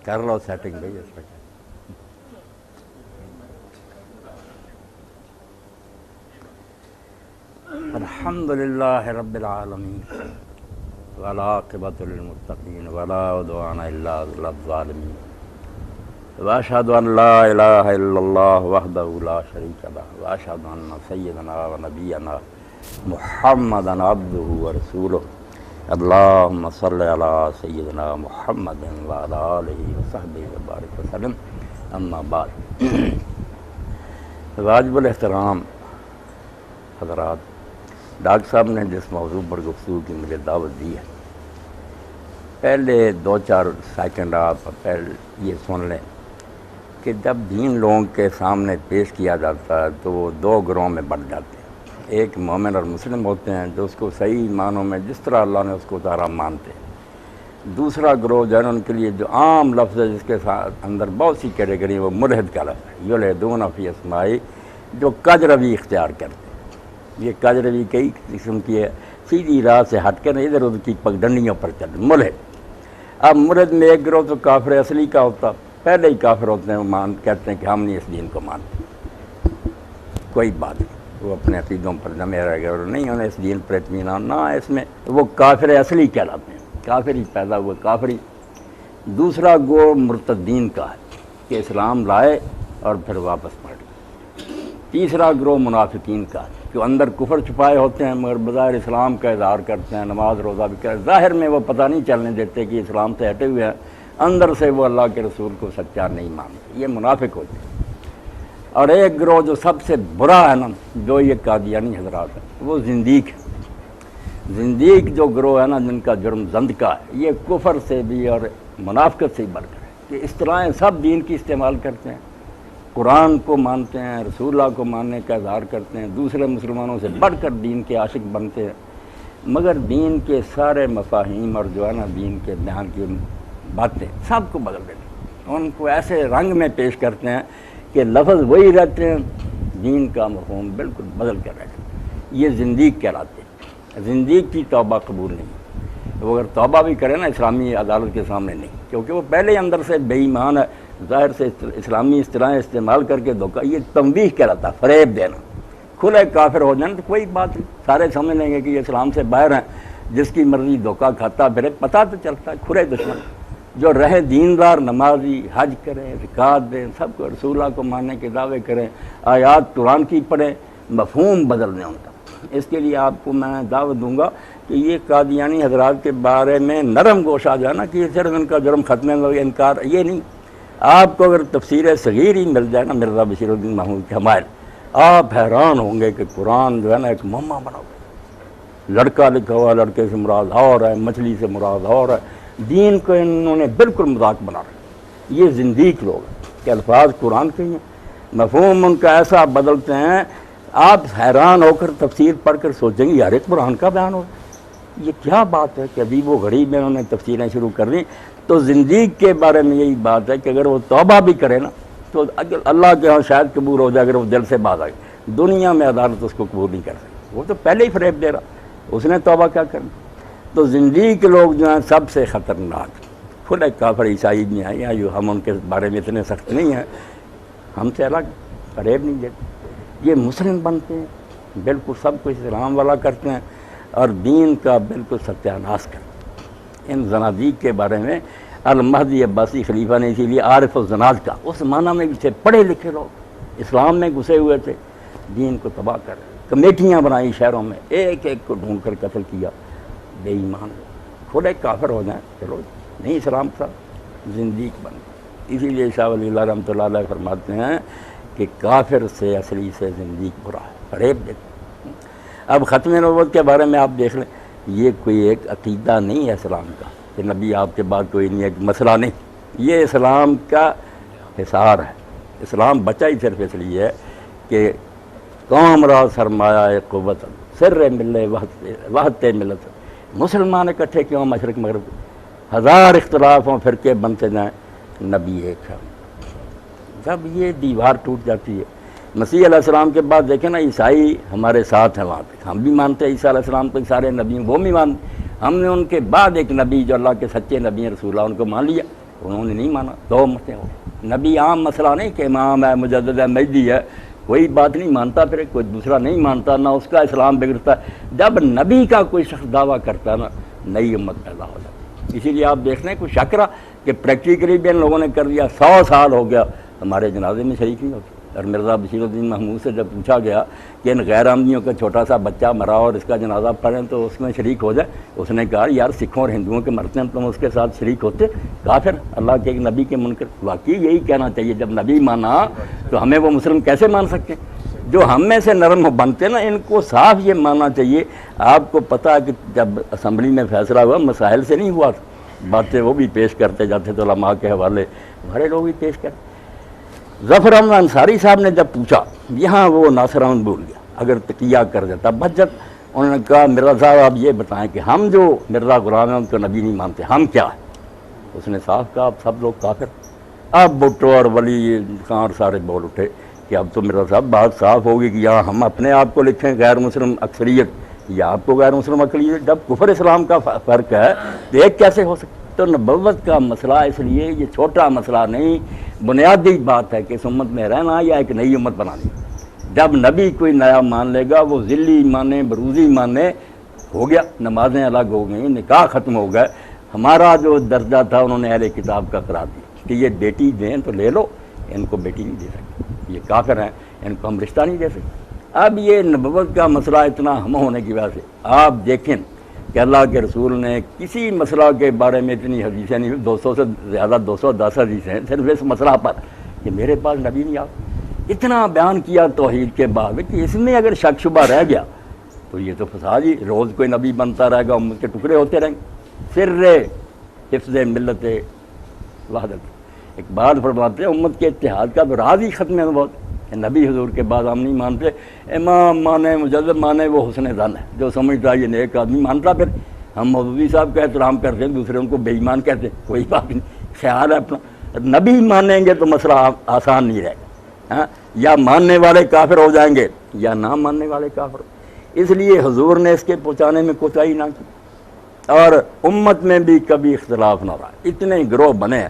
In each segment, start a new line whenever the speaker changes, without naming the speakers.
کر لو سیٹنگ بھائی اس میں. الحمد للہ رب العالمین والعاقبۃ للمتقین ولا عدوان الا علی الظالمین واشهد ان لا الہ الا اللہ وحدہ لا شریک لہ واشهد ان سیدنا و نبینا محمدا عبدہ ورسولہ اللہم صلی علی سیدنا محمد وعلی آلہ وصحبہ وبارک وسلم. اما بعد، واجب الاحترام حضرات، ڈاکٹر صاحب نے جس موضوع پر گفتگو کی مجھے دعوت دی ہے، پہلے 2-4 سیکنڈ آپ پہلے یہ سن لیں کہ جب دین لوگوں کے سامنے پیش کیا جاتا ہے تو وہ 2 گروہوں میں بٹ جاتے ہیں. ایک مومن اور مسلم ہوتے ہیں جو اس کو صحیح معنوں میں جس طرح اللہ نے اس کو اتارا مانتے ہیں. دوسرا گروہ جو ہے ان کے لیے جو عام لفظ ہے جس کے ساتھ اندر بہت سی کیٹیگری وہ ملحد کا لفظ ہے، یلحدون فی اسمائی، جو کج روی اختیار کرتے ہیں. یہ کج روی کئی قسم کی ہے، سیدھی راہ سے ہٹ کر ادھر ادھر کی پگڈنڈیوں پر چل ملحد. اب ملحد میں ایک گروہ تو کافر اصلی کا ہوتا، پہلے ہی کافر ہوتے ہیں، وہ کہتے ہیں کہ ہم نہیں اس دین کو مانتے. کوئی بات نہیں، وہ اپنے عقیدوں پر جمے رہ گئے اور نہیں انہیں اس دین پر اطمینان نہ اس میں، وہ کافر اصلی کہلاتے ہیں، کافر ہی پیدا ہوئے کافری. دوسرا گروہ مرتدین کا ہے کہ اسلام لائے اور پھر واپس پڑ گئے. تیسرا گروہ منافقین کا ہے جو اندر کفر چھپائے ہوتے ہیں مگر بظاہر اسلام کا اظہار کرتے ہیں، نماز روزہ بھی کرتے ہیں، ظاہر میں وہ پتہ نہیں چلنے دیتے کہ اسلام سے ہٹے ہوئے ہیں، اندر سے وہ اللہ کے رسول کو سچا نہیں مانتے. یہ منافق ہوتے ہیں. اور ایک گروہ جو سب سے برا ہے نا، جو یہ قادیانی حضرات ہیں، وہ زندیق ہے. زندیق جو گروہ ہے نا، جن کا جرم زند کا ہے، یہ کفر سے بھی اور منافقت سے ہی بڑھ کر ہے کہ اس طرح سب دین کی استعمال کرتے ہیں، قرآن کو مانتے ہیں، رسول اللہ کو ماننے کا اظہار کرتے ہیں، دوسرے مسلمانوں سے بڑھ کر دین کے عاشق بنتے ہیں، مگر دین کے سارے مفاہیم اور جو ہے نا دین کے بیان کی باتیں سب کو بدل دیتے ہیں. ان کو ایسے رنگ میں پیش کرتے ہیں کہ لفظ وہی رہتے ہیں، دین کا مفہوم بالکل بدل کر رہتے ہیں. یہ زندیق کہلاتے ہیں. زندیق کی توبہ قبول نہیں. وہ اگر توبہ بھی کرے نا اسلامی عدالت کے سامنے نہیں، کیونکہ وہ پہلے ہی اندر سے بے ایمان ہے، ظاہر سے اسلامی اصطلاحیں استعمال کر کے دھوکہ، یہ تنبیہ کہلاتا ہے، فریب دینا. کھلے کافر ہو جائیں تو کوئی بات نہیں، سارے سمجھ لیں گے کہ یہ اسلام سے باہر ہیں، جس کی مرضی دھوکہ کھاتا پھرے، پتہ تو چلتا ہے کھلے دشمن. جو رہے دیندار، نمازی، حج کریں، زکوٰۃ دیں، سب کو رسول اللہ کو ماننے کے دعوے کریں، آیات قرآن کی پڑھیں، مفہوم بدل دیں ان کا. اس کے لیے آپ کو میں دعوت دوں گا کہ یہ قادیانی حضرات کے بارے میں نرم گوشہ جو ہے نا، کہ صرف ان کا جرم ختم ہے، انکار یہ نہیں. آپ کو اگر تفسیر صغیر ہی مل جائے نا مرزا بشیر الدین محمود کے حمائل، آپ حیران ہوں گے کہ قرآن جو ہے نا ایک مما بنا ہوا ہے. لڑکا لکھا ہوا، لڑکے سے مراد اور ہے، مچھلی سے مراد اور ہے. دین کو انہوں نے بالکل مذاق بنا رکھا. یہ زندیق لوگ ہیں کہ الفاظ قرآن کے ہیں، مفہوم ان کا ایسا بدلتے ہیں، آپ حیران ہو کر تفسیر پڑھ کر سوچیں گے یار قرآن کا بیان ہو، یہ کیا بات ہے کہ ابھی وہ غریب میں انہوں نے تفسیریں شروع کر دیں. تو زندیق کے بارے میں یہی بات ہے کہ اگر وہ توبہ بھی کرے نا تو اللہ کے ہاں شاید قبول ہو جائے، اگر وہ دل سے باز آئے. دنیا میں عدالت اس کو قبول نہیں کر سکتی، وہ تو پہلے ہی فریب دے رہا، اس نے توبہ کیا کرنا. تو زندیق لوگ جو ہیں سب سے خطرناک، کھلے کافر عیسائی بھی ہیں، یا جو ہم ان کے بارے میں اتنے سخت نہیں ہیں، ہم سے الگ فریب نہیں دیتے. یہ مسلم بنتے ہیں، بالکل سب کچھ اسلام والا کرتے ہیں اور دین کا بالکل ستیہ ناش کرتے ہیں. ان زنادیق کے بارے میں المہدی عباسی خلیفہ نے اسی لیے عارف الزناد کا، اس معنی میں بھی تھے پڑھے لکھے لوگ، اسلام میں گھسے ہوئے تھے، دین کو تباہ کر رہے. کمیٹیاں بنائی شہروں میں، ایک ایک کو ڈھونڈ کر قتل کیا. بے ایمان کھلے کافر ہو جائیں چلو نہیں، اسلام کا زندیق بن. اسی لیے شاہ ولی اللہ رحمۃ اللہ علیہ فرماتے ہیں کہ کافر سے اصلی سے زندیق برا ہے، فریب دیتے. اب ختم نبوت کے بارے میں آپ دیکھ لیں، یہ کوئی ایک عقیدہ نہیں ہے اسلام کا کہ نبی آپ کے بعد کوئی نہیں، ایک مسئلہ نہیں. یہ اسلام کا حصار ہے. اسلام بچا ہی صرف اس لیے ہے کہ قوم را سرمایہ قوت سر ملے وحدت ملت. مسلمان اکٹھے کیوں مشرق مغرب، ہزار اختلاف ہوں فرقے بنتے جائیں، نبی ایک ہے. جب یہ دیوار ٹوٹ جاتی ہے، مسیح علیہ السلام کے بعد دیکھیں نا عیسائی ہمارے ساتھ ہیں وہاں پہ، ہم بھی مانتے ہیں عیسیٰ علیہ السلام کو، سارے نبی وہ بھی مانتے، ہم نے ان کے بعد ایک نبی جو اللہ کے سچے نبی ہیں رسول اللہ ان کو مان لیا، انہوں نے نہیں مانا، دو مسئلے ہو۔ نبی عام مسئلہ نہیں کہ امام ہے، مجدد ہے، مہدی ہے، کوئی بات نہیں مانتا، پھر کوئی دوسرا نہیں مانتا، نہ اس کا اسلام بگڑتا ہے۔ جب نبی کا کوئی شخص دعویٰ کرتا ہے نا، نئی امت پیدا ہو جاتی ہے۔ اسی لیے آپ دیکھ رہے ہیں کوئی شک رہا کہ پریکٹیکلی بھی ان لوگوں نے کر دیا، 100 سال ہو گیا ہمارے جنازے میں شریک نہیں ہوتے۔ اور مرزا بشیر الدین محمود سے جب پوچھا گیا کہ ان غیر احمدیوں کا چھوٹا سا بچہ مرا اور اس کا جنازہ پڑھیں تو اس میں شریک ہو جائے، اس نے کہا یار سکھوں اور ہندوؤں کے مرتے ہیں تم اس کے ساتھ شریک ہوتے؟ کافر، اللہ کے ایک نبی کے منکر۔ واقعی یہی کہنا چاہیے، جب نبی مانا تو ہمیں وہ مسلم کیسے مان سکتے ہیں؟ جو ہم میں سے نرم بنتے نا، ان کو صاف یہ ماننا چاہیے۔ آپ کو پتہ ہے کہ جب اسمبلی میں فیصلہ ہوا مسائل سے نہیں ہوا تھا، باتیں وہ بھی پیش کرتے جاتے تو علماء کے حوالے ہمارے لوگ بھی پیش کرتے۔ ظفر احمد انصاری صاحب نے جب پوچھا، یہاں وہ ناصر احمد بھول گیا، اگر تقیہ کر دیتا بچت، انہوں نے کہا مرزا صاحب آپ یہ بتائیں کہ ہم جو مرزا غلام ہیں ان کو نبی نہیں مانتے، ہم کیا ہیں؟ اس نے صاف کہا آپ سب لوگ کافر۔ اب بھٹو اور ولی خان اور سارے بول اٹھے کہ اب تو مرزا صاحب بات صاف ہوگی کہ یہاں ہم اپنے آپ کو لکھیں غیر مسلم اکثریت یا آپ کو غیر مسلم اقلیت، جب کفر اسلام کا فرق ہے تو ایک کیسے ہو سکتا؟ تو نبوت کا مسئلہ اس لیے یہ چھوٹا مسئلہ نہیں، بنیادی بات ہے کہ اس امت میں رہنا یا ایک نئی امت بنانی۔ جب نبی کوئی نیا مان لے گا، وہ ذلی مانے بروزی مانے، ہو گیا، نمازیں الگ ہو گئیں، نکاح ختم ہو گئے۔ ہمارا جو درجہ تھا انہوں نے اہل کتاب کا قرار دیا کہ یہ بیٹی دیں تو لے لو، ان کو بیٹی نہیں دے سکتے، یہ کافر ہیں، ان کو ہم رشتہ نہیں دے سکتے۔ اب یہ نبوت کا مسئلہ اتنا ہم ہونے کی وجہ سے آپ دیکھیں کہ اللہ کے رسول نے کسی مسئلہ کے بارے میں اتنی حدیثیں نہیں، 200 سے زیادہ 210 حدیثیں صرف اس مسئلہ پر کہ میرے پاس نبی نہیں آتا، اتنا بیان کیا توحید کے بعد کہ اس میں اگر شک شبہ رہ گیا تو یہ تو فساد ہی، روز کوئی نبی بنتا رہے گا، امت کے ٹکڑے ہوتے رہیں گے۔ سر حفظ ملت وحدت، اقبال فرماتے ہیں امت کے اتحاد کا تو راز ہی ختم ہے بہت، نبی حضور کے بعد ہم نہیں مانتے، امام مانے مجدد مانے وہ حسن ظن ہے، جو سمجھتا یہ نیک آدمی مانتا، پھر ہم مولوی صاحب کا احترام کرتے ہیں، دوسرے ان کو بے ایمان کہتے ہیں، کوئی بات نہیں، خیال ہے اپنا۔ نبی مانیں گے تو مسئلہ آسان نہیں رہے گا، ہاں، یا ماننے والے کافر ہو جائیں گے یا نہ ماننے والے کافر۔ اس لیے حضور نے اس کے پہنچانے میں کوتاہی نہ کی، اور امت میں بھی کبھی اختلاف نہ رہا، اتنے گروہ بنے ہیں،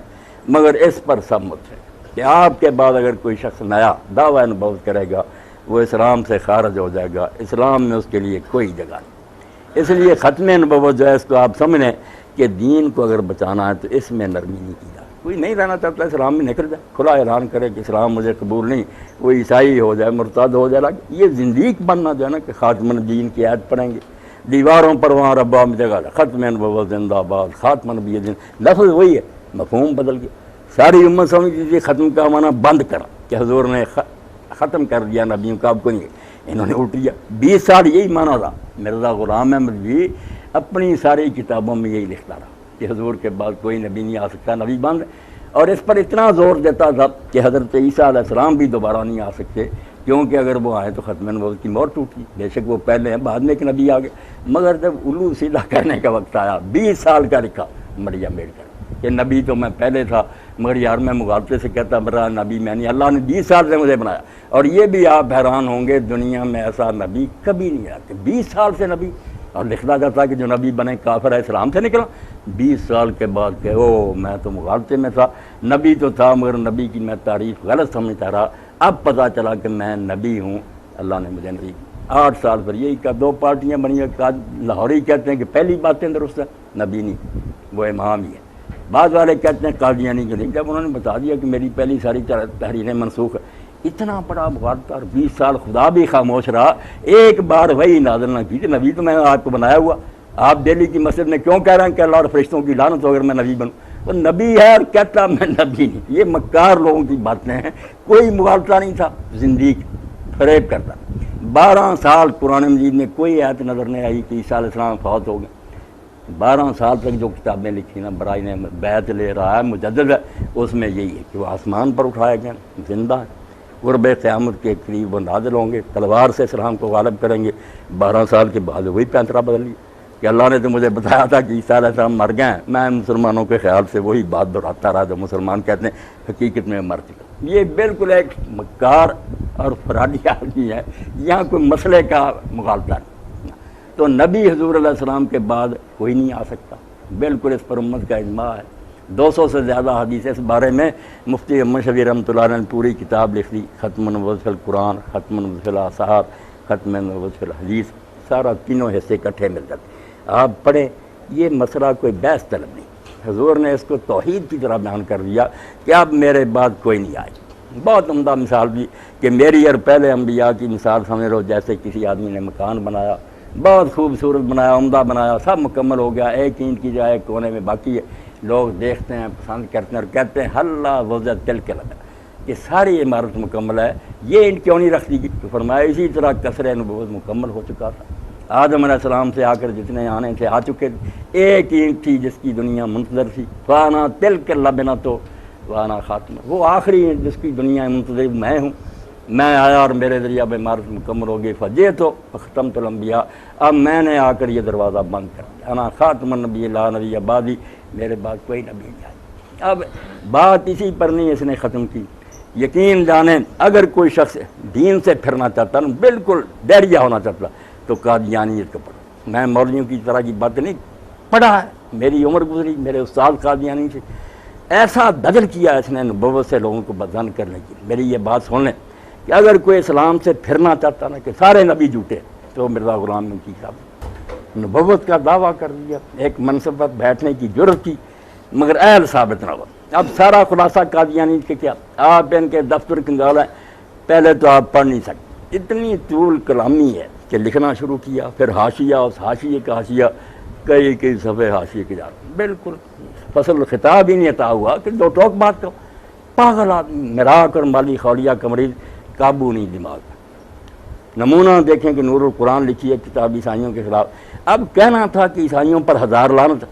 مگر اس پر سب متفق کہ آپ کے بعد اگر کوئی شخص نیا دعویٰ نبوت کرے گا وہ اسلام سے خارج ہو جائے گا، اسلام میں اس کے لیے کوئی جگہ نہیں۔ اس لیے ختم نبوت جو ہے اس کو آپ سمجھیں کہ دین کو اگر بچانا ہے تو اس میں نرمی نہیں کی جائے۔ کوئی نہیں رہنا چاہتا اسلام میں نکل جائے، کھلا اعلان کرے کہ اسلام مجھے قبول نہیں، وہ عیسائی ہو جائے، مرتد ہو جائے، یہ زندیق بننا جو ہے نا کہ خاتم النبیین کی آیت پڑھیں گے دیواروں پر، وہاں ربا میں جگہ ختم نبوت زندہ باد، خاتم النبی دین، لفظ وہی ہے، مفہوم بدل گیا۔ ساری امت سمجھتی تھی ختم کا معنی بند کرا کہ حضور نے ختم کر دیا نبیوں کا، اب کو نہیں، انہوں نے الٹ دیا۔ 20 سال یہی معنی رہا۔ مرزا غلام احمد بھی اپنی ساری کتابوں میں یہی لکھتا رہا کہ حضور کے بعد کوئی نبی نہیں آ سکتا، نبی بند، اور اس پر اتنا زور دیتا تھا کہ حضرت عیسیٰ علیہ السلام بھی دوبارہ نہیں آ سکتے، کیونکہ اگر وہ آئے تو ختم نبوت کی مہر ٹوٹی۔ بے شک وہ پہلے ہیں، بعد میں ایک نبی آ گئے، مگر جب الو سیدھا کرنے کا وقت آیا، 20 سال کا لکھا مریم بیٹھ کر کہ نبی تو میں پہلے تھا، مگر یار میں مغالطے سے کہتا میرا نبی میں نہیں، اللہ نے 20 سال سے مجھے بنایا۔ اور یہ بھی آپ حیران ہوں گے دنیا میں ایسا نبی کبھی نہیں آیا کہ 20 سال سے نبی، اور لکھنا جاتا کہ جو نبی بنے کافر ہے، اسلام سے نکلا۔ 20 سال کے بعد کہ او میں تو مغالطے میں تھا، نبی تو تھا مگر نبی کی میں تعریف غلط سمجھتا رہا، اب پتہ چلا کہ میں نبی ہوں، اللہ نے مجھے نبی۔ 8 سال پر یہی کا 2 پارٹیاں بنی ہیں، لاہوری کہتے ہیں کہ پہلی باتیں درست ہے، نبی نہیں، وہ امام ہی ہے۔ بعض والے کہتے ہیں قادیانی کے نہیں، جب انہوں نے بتا دیا کہ میری پہلی ساری تحریریں منسوخ ہے، اتنا بڑا مغالطہ، اور 20 سال خدا بھی خاموش رہا، ایک بار وہی نازل نہ کی کہ نبی تو میں نے آپ کو بنایا ہوا، آپ دہلی کی مسجد میں کیوں کہہ رہے ہیں کہ اللہ اور فرشتوں کی لعنت ہو اگر میں نبی بنوں؟ وہ نبی ہے اور کہتا میں نبی نہیں۔ یہ مکار لوگوں کی باتیں ہیں، کوئی مغالطہ نہیں تھا، زندیق فریب کرتا۔ 12 سال قرآن مجید میں کوئی آیت نظر نہیں آئی کہ عیسیٰ علیہ السلام فوت ہو گئے۔ 12 سال تک جو کتابیں لکھی نا، برائی نے بیعت لے رہا ہے، مجدد ہے، اس میں یہی ہے کہ وہ آسمان پر اٹھایا گیا، زندہ ہے، قرب قیامت کے قریب وہ نازل ہوں گے، تلوار سے اسلام کو غالب کریں گے۔ 12 سال کے بعد وہی پینترا بدل گیا کہ اللہ نے تو مجھے بتایا تھا کہ عیسیٰ علیہ السلام مر گئے ہیں، میں مسلمانوں کے خیال سے وہی بات دہراتا رہا جو مسلمان کہتے ہیں، حقیقت میں مر چکا۔ یہ بالکل ایک مکار اور فراڈی آدمی ہے، یہاں کوئی مسئلے کا مغالطہ نہیں۔ تو نبی حضور علیہ السلام کے بعد کوئی نہیں آ سکتا، بالکل اس پر امت کا اجماع ہے۔ 200 سے زیادہ حدیث اس بارے میں مفتی محمد شفیع رحمۃ اللہ علیہ نے پوری کتاب لکھ دی، ختم النبوت فی القرآن، ختم النبوت فی الاثار، ختم النبوت فی الحدیث، سارا تینوں حصے اکٹھے مل جاتے، آپ پڑھیں۔ یہ مسئلہ کوئی بحث طلب نہیں، حضور نے اس کو توحید کی طرح بیان کر دیا کہ اب میرے بعد کوئی نہیں آئے۔ بہت عمدہ مثال دی کہ میری اور پہلے انبیاء کی مثال سمجھ لو جیسے کسی آدمی نے مکان بنایا، بہت خوبصورت بنایا، عمدہ بنایا، سب مکمل ہو گیا، ایک اینٹ کی جائے ایک کونے میں باقی ہے، لوگ دیکھتے ہیں، پسند کرتے ہیں اور کہتے ہیں اللہ وضع تل کے لگا کہ ساری عمارت مکمل ہے، یہ اینٹ کیوں نہیں رکھ دی گئی؟ تو فرمایا اسی طرح قصر نبوت مکمل ہو چکا تھا، آدم علیہ السلام سے آ کر جتنے آنے تھے آ چکے تھے، ایک اینٹ تھی جس کی دنیا منتظر تھی، فانا تل کے لبنا تو وانا خاتمہ، وہ آخری اینٹ جس کی دنیا منتظر میں ہوں، میں آیا اور میرے ذریعہ اب عمارت مکمل ہو گئی، فجے تو ختمت الانبیاء، اب میں نے آ کر یہ دروازہ بند کر دیا، انا خاتم النبی لا نبی بعدی، میرے بعد کوئی نبی نہیں آئے۔ اب بات اسی پر نہیں اس نے ختم کی، یقین جانیں اگر کوئی شخص دین سے پھرنا چاہتا نا، بالکل ڈیریا ہونا چاہتا تو قادیانیت کو پڑھو۔ میں مولویوں کی طرح کی بات نہیں پڑھا ہے، میری عمر گزری، میرے استاد قادیانی سے ایسا بدل کیا اس نے نبوت سے لوگوں کو بدزن کرنے کی۔ میری یہ بات سن لیں کہ اگر کوئی اسلام سے پھرنا چاہتا نا کہ سارے نبی جھوٹے، تو مرزا غلام کی صاحب نبوت کا دعویٰ کر دیا، ایک منصب پر بیٹھنے کی جرت کی، مگر اہل ثابت نہ ہوا۔ اب سارا خلاصہ قادیانی کے کیا، آپ ان کے دفتر کنگال ہیں، پہلے تو آپ پڑھ نہیں سکتے، اتنی طول کلامی ہے کہ لکھنا شروع کیا، پھر حاشیہ، اس حاشیے کا حاشیہ، کئی صفحے حاشیے کے جاتے، بالکل فصل خطاب ہی نہیں عطا ہوا کہ دو ٹوک بات کرو۔ پاگل آدمی، مراق اور مالی خولیہ کا مریض، قابو نہیں دماغ۔ نمونہ دیکھیں کہ نور القرآن لکھی ہے کتاب عیسائیوں کے خلاف، اب کہنا تھا کہ عیسائیوں پر 1000 لعنت،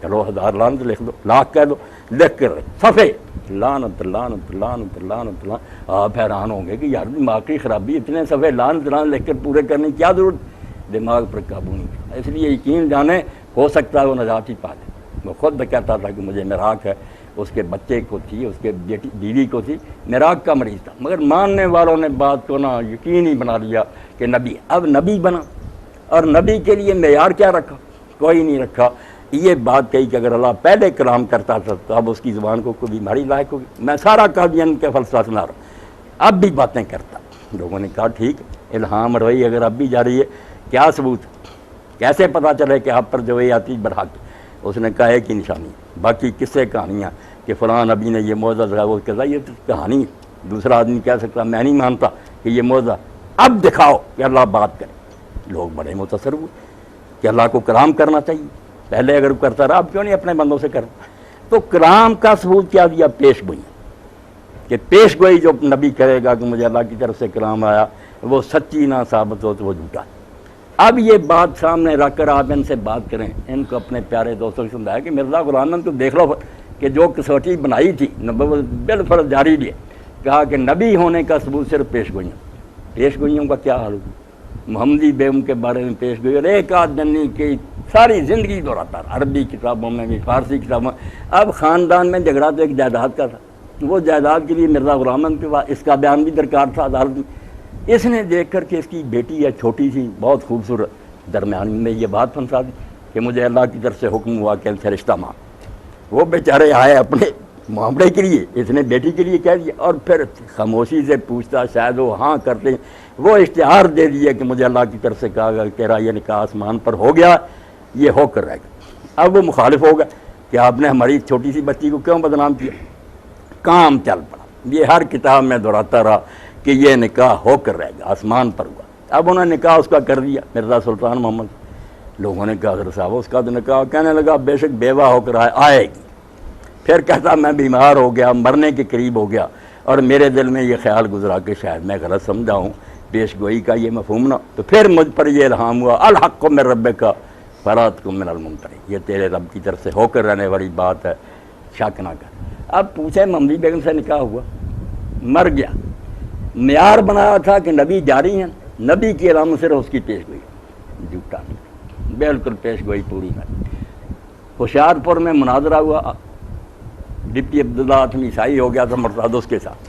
چلو 1000 لعنت لکھ دو، لاکھ کہہ دو، لکھ کر صفحے لعنت لعنت لعنت لعنت لعنت۔ آپ حیران ہوں گے کہ یار دماغ کی خرابی، اتنے صفحے لعنت لعنت لکھ کر پورے کرنے کی کیا ضرورت؟ دماغ پر قابو نہیں، اس لیے یقین جانیں ہو سکتا ہے وہ نجات ہی پا لے۔ وہ خود کہتا تھا کہ مجھے مراق ہے، اس کے بچے کو تھی، اس کے بیوی کو تھی، مراق کا مریض تھا، مگر ماننے والوں نے بات کو نا یقینی بنا لیا کہ نبی، اب نبی بنا، اور نبی کے لیے معیار کیا رکھا؟ کوئی نہیں رکھا۔ یہ بات کہی کہ اگر اللہ پہلے کلام کرتا تھا تو اب اس کی زبان کو کوئی بیماری لاحق ہوگی۔ میں سارا قادیان کے فلسفہ سنا رہا ہوں، اب بھی باتیں کرتا۔ لوگوں نے کہا ٹھیک، الہام روئی اگر اب بھی جاری ہے، کیا ثبوت، کیسے پتہ چلے کہ آپ پر جو یہ آتی برحق؟ اس نے کہا ایک ہی نشانی، باقی قصے کہانیاں کہ فلاں نبی نے یہ معجزہ دکھایا، وہ کہتا یہ تو کہانی ہے، دوسرا آدمی کہہ سکتا میں نہیں مانتا کہ یہ معجزہ، اب دکھاؤ کہ اللہ بات کرے۔ لوگ بڑے متاثر ہوئے کہ اللہ کو کلام کرنا چاہیے، پہلے اگر کرتا رہا اب کیوں نہیں اپنے بندوں سے کرتا؟ تو کلام کا ثبوت کیا دیا؟ پیش گوئی، کہ پیش گوئی جو نبی کرے گا کہ مجھے اللہ کی طرف سے کلام آیا، وہ سچی نہ ثابت ہو تو وہ جھوٹا۔ اب یہ بات سامنے رکھ کر آپ ان سے بات کریں، ان کو اپنے پیارے دوستوں سے سمجھایا کہ مرزا غلام تو دیکھ لو کہ جو کسوٹی بنائی تھی نبوت بالفرض جاری بھی ہے، کہا کہ نبی ہونے کا ثبوت صرف پیش گوئیاں۔ پیش گوئیوں کا کیا حال ہوگا؟ محمدی بیگم کے بارے میں پیش گوئی، اور ایک آدھ جنی کی ساری زندگی دہراتا رہا، عربی کتابوں میں بھی، فارسی کتابوں میں۔ اب خاندان میں جھگڑا تو ایک جائیداد کا تھا، وہ جائیداد کے لیے مرزا غلام کے پاس اس کا بیان بھی درکار تھا عدالت میں۔ اس نے دیکھ کر کہ اس کی بیٹی ہے چھوٹی سی بہت خوبصورت، درمیان میں یہ بات پھنسا دی کہ مجھے اللہ کی طرف سے حکم ہوا کہ ان سے رشتہ مانگ۔ وہ بیچارے آئے اپنے معاملے کے لیے، اس نے بیٹی کے لیے کہہ دیا، اور پھر خاموشی سے پوچھتا، شاید وہ ہاں کرتے، وہ اشتہار دے دیا کہ مجھے اللہ کی طرف سے کہا گیا کہ تیرا یہ نکاح آسمان پر ہو گیا، یہ ہو کر رہے گا۔ اب وہ مخالف ہو گیا کہ آپ نے ہماری چھوٹی سی بچی کو کیوں بدنام کیا؟ کام چل پڑا، یہ ہر کتاب میں دہراتا رہا کہ یہ نکاح ہو کر رہے گا، آسمان پر ہوا۔ اب انہوں نے نکاح اس کا کر دیا مرزا سلطان محمد۔ لوگوں نے کہا حضرت صاحب اس کا تو نکاح، کہنے لگا بے شک بیوہ ہو کر آئے گی۔ پھر کہتا میں بیمار ہو گیا، مرنے کے قریب ہو گیا، اور میرے دل میں یہ خیال گزرا کہ شاید میں غلط سمجھا ہوں پیش گوئی کا یہ مفہوم نہ، تو پھر مجھ پر یہ الہام ہوا الحق من ربک فراتکم من الممتری، یہ تیرے رب کی طرف سے ہو کر رہنے والی بات ہے، شک نہ کر۔ اب پوچھے محمدی بیگم سے نکاح ہوا، مر گیا، معیار بنایا تھا کہ نبی جاری ہیں، نبی کی علامت صرف اس کی پیش گوئی، جھوٹا بالکل پیش گوئی پوری نہ۔ ہوشیار پور میں مناظرہ ہوا، ڈپٹی عبداللہ عیسائی ہو گیا تھا مرتاد اس کے ساتھ،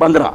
15,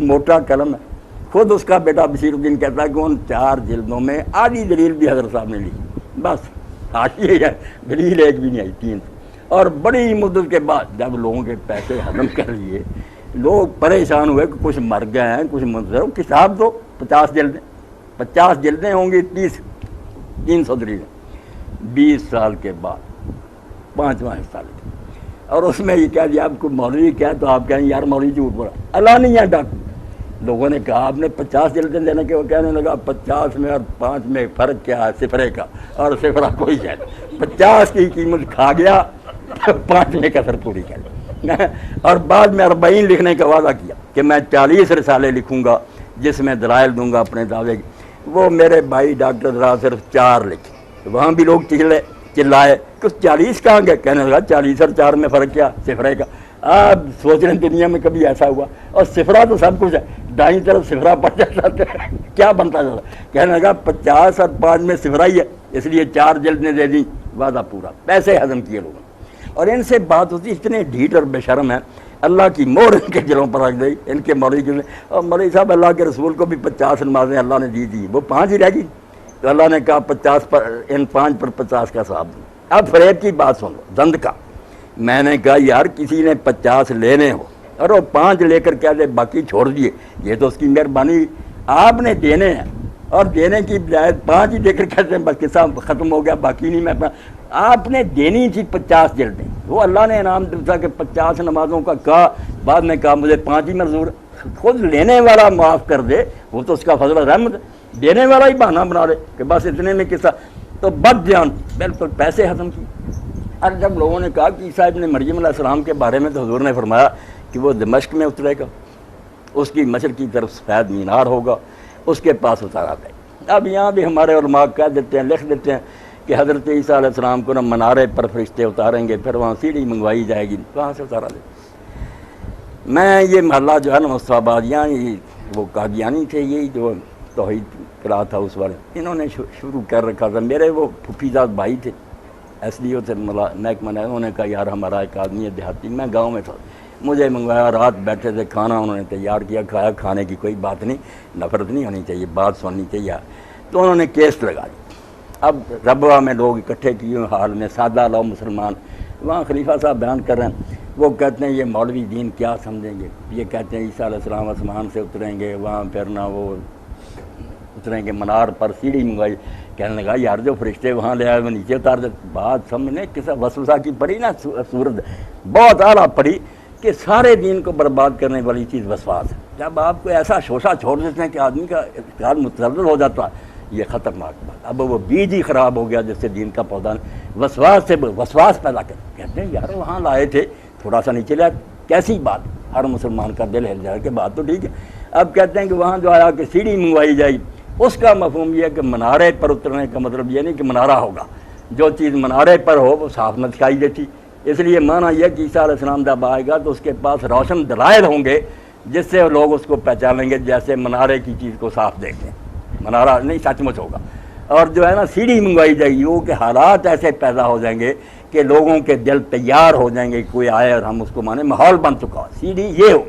موٹا قلم ہے. خود اس کا بیٹا بشیر الدین کہتا ہے کہ ان 4 جلدوں میں آدھی دلیل بھی حضرت صاحب نے لکھی, بس حاشیے ہے, دلیل ایک بھی نہیں آئی, 3. اور بڑی مدت کے بعد جب لوگوں کے پیسے ہضم کر لیے, لوگ پریشان ہوئے کہ کچھ مر گئے ہیں, کچھ منظر کتاب دو, 50 جلدیں, 50 جلدیں ہوں گی, 300 دلیلیں. 20 سال کے بعد 5واں حصہ لکھا, اور اس میں یہ کہہ دیا آپ کو مولوی کیا, تو آپ کہیں یار مولوی جھوٹ بولا, اللہ نہیں ہے ڈاکو. لوگوں نے کہا آپ نے 50 جلدیں دینے کے, وہ کہنے لگا 50 میں اور 5 میں فرق کیا ہے, صفرے کا, اور صفرہ کوئی ہے, 50 کی قیمت کھا گیا, 5 میں کسر پوری کر. اور بعد میں 40 لکھنے کا وعدہ کیا کہ میں 40 رسالے لکھوں گا جس میں دلائل دوں گا اپنے دعوے کی. وہ میرے بھائی ڈاکٹر ذرا صرف 4 لکھے, وہاں بھی لوگ چلائے کہ 40 کہاں گئے, کہنے لگا 40 اور 4 میں فرق کیا, صفرے کا. آپ سوچ رہے ہیں دنیا میں کبھی ایسا ہوا, اور صفرہ تو سب کچھ ہے, دائیں طرف صفرہ پڑ جاتا کیا بنتا جاتا. کہنے لگا 50 اور 5 میں صفرہ ہی ہے, اس لیے 4 جلدیں دے دیں, وعدہ پورا, پیسے ہضم کیے لوگوں نے. اور ان سے بات ہوتی, اتنے ڈھیٹ اور بے شرم ہیں, اللہ کی مہر ان کے دلوں پر رکھ گئی. ان کے مولوی کے, اور مولوی صاحب اللہ کے رسول کو بھی 50 نمازیں اللہ نے دی تھی, وہ 5 ہی رہ گئی, تو اللہ نے کہا 50 پر, ان 5 پر 50 کا ثواب دوں. اب فریب کی بات سن لو, زند کا. میں نے کہا یار کسی نے 50 لینے ہو اور وہ 5 لے کر کہہ دے باقی چھوڑ دیے, یہ تو اس کی مہربانی, آپ نے دینے ہیں, اور دینے کی بجائے 5 ہی دے کر کہتے ہیں بس قصہ ختم ہو گیا, باقی نہیں. میں آپ نے دینی تھی 50 جلدیں, وہ اللہ نے انعام دیا کہ 50 نمازوں کا کہا, بعد میں کہا مجھے 5 ہی منظور. خود لینے والا معاف کر دے, وہ تو اس کا فضل رحمت, دینے والا ہی بہانہ بنا دے کہ بس اتنے میں قصہ. تو بد جان بالکل پیسے ہضم کی. اور جب لوگوں نے کہا کہ عیسیٰ ابن مریم علیہ السلام کے بارے میں, تو حضور نے فرمایا کہ وہ دمشق میں اترے گا, اس کی مشرق کی طرف سفید مینار ہوگا, اس کے پاس اتارا جائے. اب یہاں بھی ہمارے علماء کہہ دیتے ہیں, لکھ دیتے ہیں کہ حضرت عیسیٰ علیہ السلام کو نہ منارے پر فرشتے اتاریں گے, پھر وہاں سیڑھی منگوائی جائے گی, وہاں سے اتارا دے. میں یہ محلہ جو ہے نا مصطفیٰ آبادیاں, وہ قادیانی تھے, یہی جو توحید کرا تھا اس والے, انہوں نے شروع کر رکھا تھا. میرے وہ پھوپھیزاد بھائی تھے, ایس ڈی او تھے محکمہ نے, انہوں نے کہا یار ہمارا ایک آدمی ہے دیہاتی, میں گاؤں میں تھا, مجھے منگوایا, رات بیٹھے تھے, کھانا انہوں نے تیار کیا, کھایا. کھانے کی کوئی بات نہیں, نفرت نہیں ہونی چاہیے, بات سننی چاہیے. تو انہوں نے کیس لگا دی. اب ربوہ میں لوگ اکٹھے کیے حال میں, سادہ لو مسلمان, وہاں خلیفہ صاحب بیان کر رہے ہیں. وہ کہتے ہیں یہ مولوی دین کیا سمجھیں گے, یہ کہتے ہیں عیسیٰ علیہ السلام آسمان سے اتریں گے, وہاں پھر نہ وہ اتریں گے منار پر, سیڑھی منگوائی. کہنے لگا یار جو فرشتے وہاں لے آئے وہ نیچے اتار دے. بات سمجھنے کس وسوسہ کی پڑھی نا صورت, بہت اعلیٰ پڑھی کہ سارے دین کو برباد کرنے والی چیز وسواس ہے. جب آپ کو ایسا شوشہ چھوڑ دیتے ہیں کہ آدمی کا اختیار متزلزل ہو جاتا ہے, یہ خطرناک بات. اب وہ بیج ہی خراب ہو گیا جس سے دین کا پودا وسواس سے وسواس پیدا کر. کہتے ہیں یار وہاں لائے تھے, تھوڑا سا نیچے لیا, کیسی بات, ہر مسلمان کا دل ہل جائے کہ بات تو ٹھیک ہے. اب کہتے ہیں کہ وہاں جو آیا کہ سیڑھی منگوائی جائے, اس کا مفہوم یہ ہے کہ منارے پر اترنے کا مطلب یہ نہیں کہ منارہ ہوگا, جو چیز منارے پر ہو وہ صاف نہ دکھائی دیتی. اس لیے معنی یہ کہ عیسیٰ علیہ السلام جب آئے گا تو اس کے پاس روشن دلائل ہوں گے جس سے لوگ اس کو پہچانیں گے, جیسے منارے کی چیز کو صاف دیکھیں. منارہ نہیں سچ مچ ہوگا. اور جو ہے نا سیڑھی منگوائی جائے گی, وہ کہ حالات ایسے پیدا ہو جائیں گے کہ لوگوں کے دل تیار ہو جائیں گے, کوئی آئے اور ہم اس کو مانیں, ماحول بن چکا, سیڑھی یہ ہو.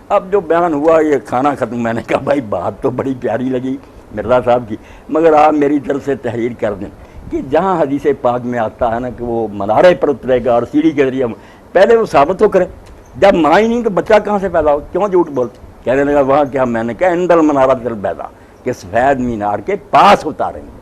اب جو بیان ہوا یہ کھانا ختم, میں نے کہا بھائی بات تو بڑی پیاری لگی مرزا صاحب کی, مگر آپ میری طرف سے تحریر کر دیں کہ جہاں حدیث پاک میں آتا ہے نا کہ وہ منارے پر اترے گا اور سیڑھی کے ذریعے, پہلے وہ ثابت تو کریں. جب ماں ہی نہیں تو بچہ کہاں سے پیدا ہو, کیوں جھوٹ بولتے. کہنے لگا وہاں کیا, میں نے کہا اندل منارہ تل پیدا, کہ سفید مینار کے پاس اتاریں گے,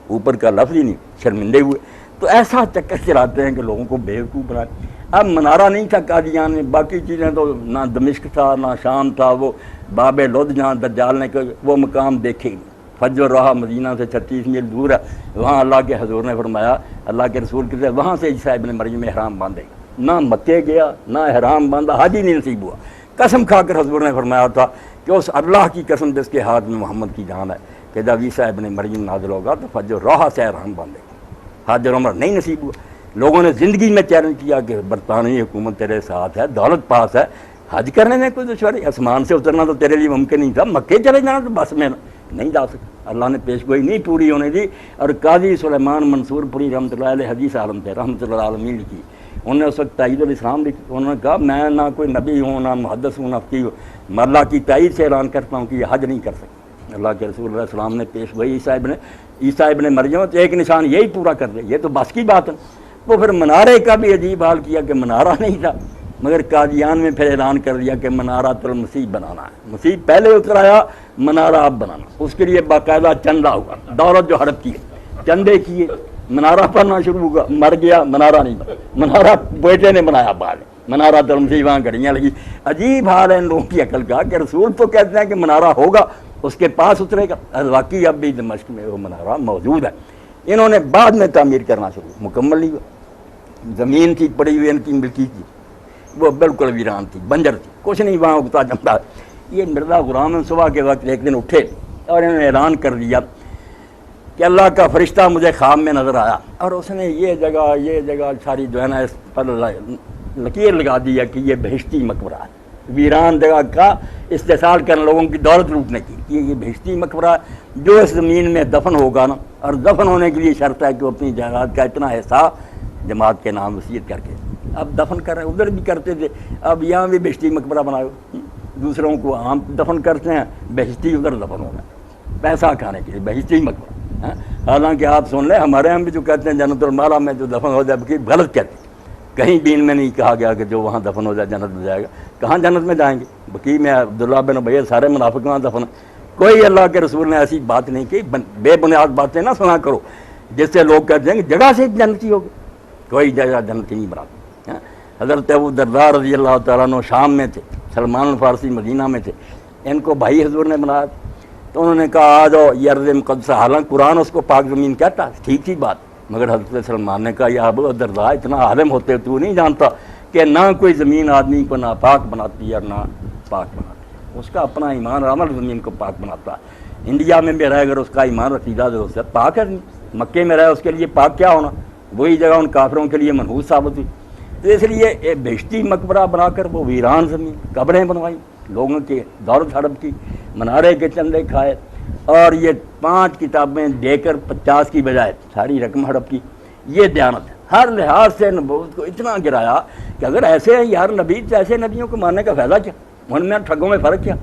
اوپر کا لفظ ہی نہیں, شرمندے ہوئے. تو ایسا چکر چلاتے ہیں کہ لوگوں کو بیوقوف بنائے. اب منارہ نہیں تھا قادیان میں, باقی چیزیں تو نہ دمشق تھا نہ شام تھا, وہ باب لد جہاں دجال نے وہ مقام دیکھے ہی. فجر رہا مدینہ سے 36 میل دور ہے, وہاں اللہ کے حضور نے فرمایا, اللہ کے رسول کے وہاں سے عیسیٰ ابن مریم احرام باندھے گا. نہ مکے گیا نہ احرام باندھا, حج ہی نہیں نصیب ہوا. قسم کھا کر حضور نے فرمایا تھا کہ اس اللہ کی قسم جس کے ہاتھ میں محمد کی جان ہے کہ جب عیسیٰ ابن مریم نازل ہوگا تو فجر رہا سے احرام باندھے گا. حج اور عمرہ نہیں نصیب ہوا. لوگوں نے زندگی میں چیلنج کیا کہ برطانوی حکومت تیرے ساتھ ہے, دولت پاس ہے, حج کرنے میں کوئی دشواری, آسمان سے اترنا تو تیرے لیے ممکن نہیں تھا, مکے چلے جانا تو بس میں نہیں جا سکتا. اللہ نے پیشگوئی نہیں پوری ہونے دی. اور قاضی سلیمان منصور پوری رحمۃ اللہ علیہ حدیث عالم تھے, رحمۃ اللہ عالمین کی, انہوں نے اس وقت تائید الاسلام لکھی، انہوں نے کہا میں نہ کوئی نبی ہوں، نہ محدث ہوں، نہ فقیہ ہوں، میں اللہ کی تائید سے اعلان کرتا ہوں کہ یہ حج نہیں کر سکتے۔ اللہ کے رسول علیہ السلام نے پیش گوئی عیسیٰ ابن مریم تو ایک نشان یہی پورا کر دے، یہ تو بس کی بات ہے۔ تو پھر منارے کا بھی عجیب حال کیا کہ منارہ نہیں تھا، مگر قادیان میں پھر اعلان کر دیا کہ منارۃ المسیح بنانا ہے، مسیح پہلے اتر آیا، منارہ اب بنانا، اس کے لیے باقاعدہ چندہ ہوا، دولت جو ہڑپ کی چندے کیے، منارہ بننا شروع ہوا، مر گیا منارہ نہیں بنا، منارہ بیٹے نے بنایا بعد، منارۃ المسیح وہاں گھڑیاں لگی۔ عجیب حال ہے ان لوگوں کی عقل کا کہ رسول تو کہتے ہیں کہ منارہ ہوگا، اس کے پاس اترے گا، واقعی اب بھی دمشق میں وہ منارہ موجود ہے۔ انہوں نے بعد میں تعمیر کرنا شروع، مکمل نہیں ہوا، زمین تھی پڑی ہوئی ان کی ملکی کی، وہ بالکل ویران تھی، بنجر تھی، کچھ نہیں وہاں اگتا جمتا۔ یہ مرزا غلام صبح کے وقت ایک دن اٹھے اور انہوں نے اعلان کر دیا کہ اللہ کا فرشتہ مجھے خواب میں نظر آیا، اور اس نے یہ جگہ ساری جو ہے نا اس پر لکیر لگا دیا کہ یہ بہشتی مقبرہ ہے، ویران جگہ کا استحصال کرنے لوگوں کی دولت لوٹنے کی، یہ بہشتی مقبرہ ہے، جو اس زمین میں دفن ہوگا نا، اور دفن ہونے کے لیے شرط ہے کہ وہ اپنی جائیداد کا اتنا حصہ جماعت کے نام وصیت کر کے، اب دفن کر رہے ہیں، ادھر بھی کرتے تھے، اب یہاں بھی بہشتی مقبرہ بناؤ، دوسروں کو عام دفن کرتے ہیں، بہشتی ادھر دفن ہونا ہے پیسہ کھانے کے لیے، بہشتی مقبرہ۔ حالانکہ آپ سن لیں ہمارے ہم بھی جو کہتے ہیں جنت المالا میں جو دفن ہو جائے، کہ غلط کہتے ہیں، کہیں بھی ان میں نہیں کہا گیا کہ جو وہاں دفن ہو جائے جنت میں جائے گا، کہاں جنت میں جائیں گے، بقی میں عبداللہ بن ابی سارے منافق وہاں دفن، کوئی اللہ کے رسول نے ایسی بات نہیں کی، بے بنیاد باتیں نہ سنا کرو جس سے لوگ کہتے ہیں کہ جگہ سے جنتی ہوگی، کوئی جگہ جنتی نہیں بناتی۔ حضرت ابو درداء رضی اللہ تعالیٰ عنہ شام میں تھے، سلمان الفارسی مدینہ میں تھے، ان کو بھائی حضور نے بنایا، تو انہوں نے کہا آ جاؤ یہ ارض مقدسہ، حالانکہ قرآن اس کو پاک زمین کہتا، ٹھیک تھی بات، مگر حضرت سلمان نے کہا یا ابو درداء اتنا عالم ہوتے تو نہیں جانتا کہ نہ کوئی زمین آدمی کو ناپاک بناتی ہے نہ پاک بناتی ہے، اس کا اپنا ایمان اور عمل زمین کو پاک بناتا ہے۔ انڈیا میں بھی رہے اگر اس کا ایمان عقیدہ جو ہے پاک ہے، مکے میں رہے اس کے لیے پاک کیا ہونا، وہی جگہ ان کافروں کے لیے منحوس ثابت ہوئی، تو اس لیے ایک بہشتی مقبرہ بنا کر وہ ویران زمین قبریں بنوائیں، لوگوں کی دولت ہڑپ کی، منارے کے چندے کھائے، اور یہ 5 کتابیں دے کر 50 کی بجائے ساری رقم ہڑپ کی، یہ دیانت ہے۔ ہر لحاظ سے نبوت کو اتنا گرایا کہ اگر ایسے ہیں یار نبی تو ایسے نبیوں کو ماننے کا فائدہ کیا، ان میں ٹھگوں میں فرق کیا،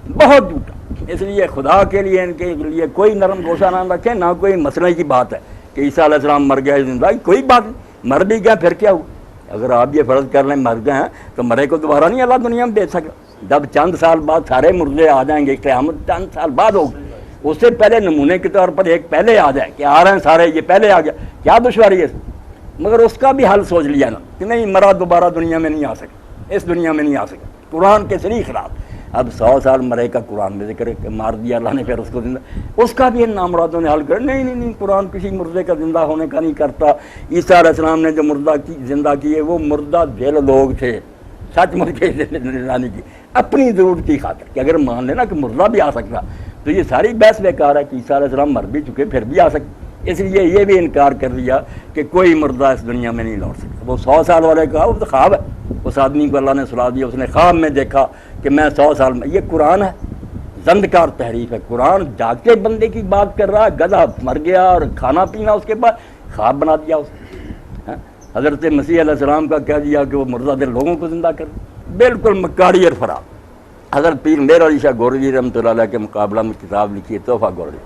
بہت جھوٹا۔ اس لیے خدا کے لیے ان کے لیے کوئی نرم گوشہ نہ رکھیں، نہ کوئی مسئلے کی بات ہے کہ عیسیٰ علیہ السلام مر گئے زندہ، کوئی بات نہیں، مر بھی گئے پھر کیا ہوا، اگر آپ یہ فرض کر لیں مر گئے ہیں تو مرے کو دوبارہ نہیں اللہ دنیا میں بھیج سکا، جب چند سال بعد سارے مردے آ جائیں گے، قیامت چند سال بعد ہوگی، اس سے پہلے نمونے کے طور پر ایک پہلے آ جائے کہ آ رہے ہیں سارے، یہ پہلے آ گیا، کیا دشواری ہے اس میں، مگر اس کا بھی حل سوچ لیا نا کہ نہیں مرا دوبارہ دنیا میں نہیں آ سکتا، اس دنیا میں نہیں آ سکتا، قرآن کے صریح خلاف۔ اب 100 سال مرے کا قرآن میں ذکر ہے کہ مار دیا اللہ نے پھر اس کو زندہ، اس کا بھی ان نامرادوں نے حل کر نہیں قرآن کسی مردے کا زندہ ہونے کا نہیں کرتا۔ عیسیٰ علیہ السلام نے جو مردہ زندہ کیے وہ مردہ دل لوگ تھے، سچ مچ کے زندہ نہیں کی، اپنی ضرورت کی خاطر کہ اگر مان لینا کہ مردہ بھی آ سکتا تو یہ ساری بحث بیکار ہے کہ عیسیٰ علیہ السلام مر بھی چکے پھر بھی آ سکتے، اس لیے یہ بھی انکار کر دیا کہ کوئی مردہ اس دنیا میں نہیں لوٹ سکتا۔ وہ 100 سال والے کہا وہ تو خواب ہے، اس آدمی کو اللہ نے سلا دیا، اس نے خواب میں دیکھا کہ میں 100 سال میں، یہ قرآن ہے، زندکار تحریف ہے، قرآن جاگتے بندے کی بات کر رہا ہے، گدھا مر گیا اور کھانا پینا اس کے بعد خواب بنا دیا اس نے۔ حضرت مسیح علیہ السلام کا کہہ دیا کہ وہ مردہ دل لوگوں کو زندہ کر، بالکل مکاری اور فرار۔ حضرت پیر میر علی شاہ گورجی رحمۃ اللہ علیہ کے مقابلہ میں کتاب لکھی ہے تحفہ گورجی،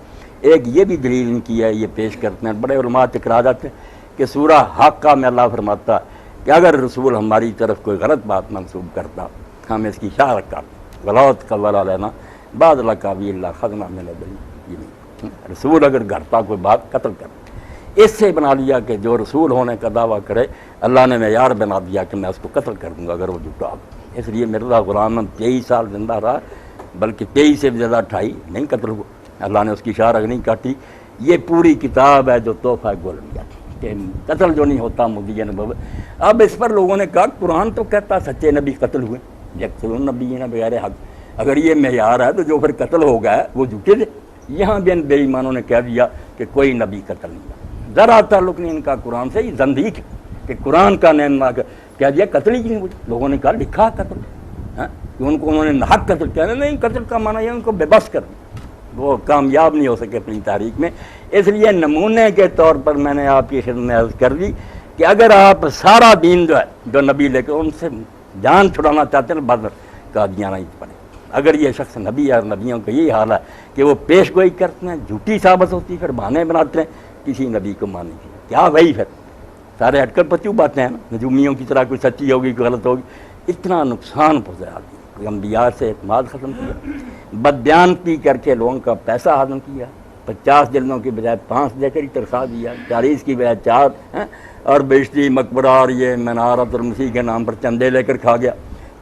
ایک یہ بھی دلیل ان کی ہے، یہ پیش کرتے ہیں، بڑے علماء ٹکرا جاتے ہیں کہ سورہ حاقہ میں اللہ فرماتا کہ اگر رسول ہماری طرف کوئی غلط بات منسوب کرتا ہم اس کی اشارت کرتے غلط قبل لینا بعد لقابی اللہ خزنہ میں لبنی، رسول اگر گھرتا کوئی بات قتل کرتا، اس سے بنا لیا کہ جو رسول ہونے کا دعویٰ کرے اللہ نے معیار بنا دیا کہ میں اس کو قتل کر دوں گا اگر وہ جھوٹا ہو۔ اس لیے مرزا غلام 23 سال زندہ رہا، بلکہ 23 سے بھی زیادہ 28 نہیں قتل ہوا، اللہ نے اس کی اشارت نہیں کاٹی۔ یہ پوری کتاب ہے جو تحفہ گولیا کہ قتل جو نہیں ہوتا مدعی نبوت۔ اب اس پر لوگوں نے کہا قرآن تو کہتا سچے نبی قتل ہوئے، یقتلون نبیین بغیر حق، اگر یہ معیار ہے تو جو پھر قتل ہو گیا ہے وہ جھوٹے تھے۔ یہاں بھی ان بے ایمانوں نے کہہ دیا کہ کوئی نبی قتل نہیں ہوا، ذرا تعلق نہیں ان کا قرآن سے، یہ زندیق ہے کہ قرآن کا نیم نہ کہہ دیا قتل ہی کیوں ہوئی۔ لوگوں نے کہا لکھا قتل، کہ ان کو انہوں نے حق قتل کیا، نہیں قتل کا معنی یہ ان کو بے بس کر دیا، وہ کامیاب نہیں ہو سکے اپنی تاریخ میں۔ اس لیے نمونے کے طور پر میں نے آپ کی خدمت میں عرض کر دی کہ اگر آپ سارا دین جو ہے جو نبی لے کے ان سے جان چھڑانا چاہتے ہیں بعد قادیانہ ہی پڑے. اگر یہ شخص نبی اور نبیوں کا یہی حال ہے کہ وہ پیش گوئی کرتے ہیں جھوٹی ثابت ہوتی ہے پھر بہانے بناتے ہیں کسی نبی کو ماننے کی کیا وہی پھر سارے ہٹ کر پچو باتیں ہیں نا نجومیوں کی طرح کوئی سچی ہوگی کوئی غلط ہوگی. اتنا نقصان پہنچایا آدمی انبیاء سے اعتماد ختم کیا بد بیان پی کر کے لوگوں کا پیسہ ہضم کیا 50 جلدوں کی بجائے 5 دے کر ہی تنخواہ دیا 40 کی بجائے 4 اور بیشتی مقبرہ اور یہ منارت اور مسیح کے نام پر چندے لے کر کھا گیا.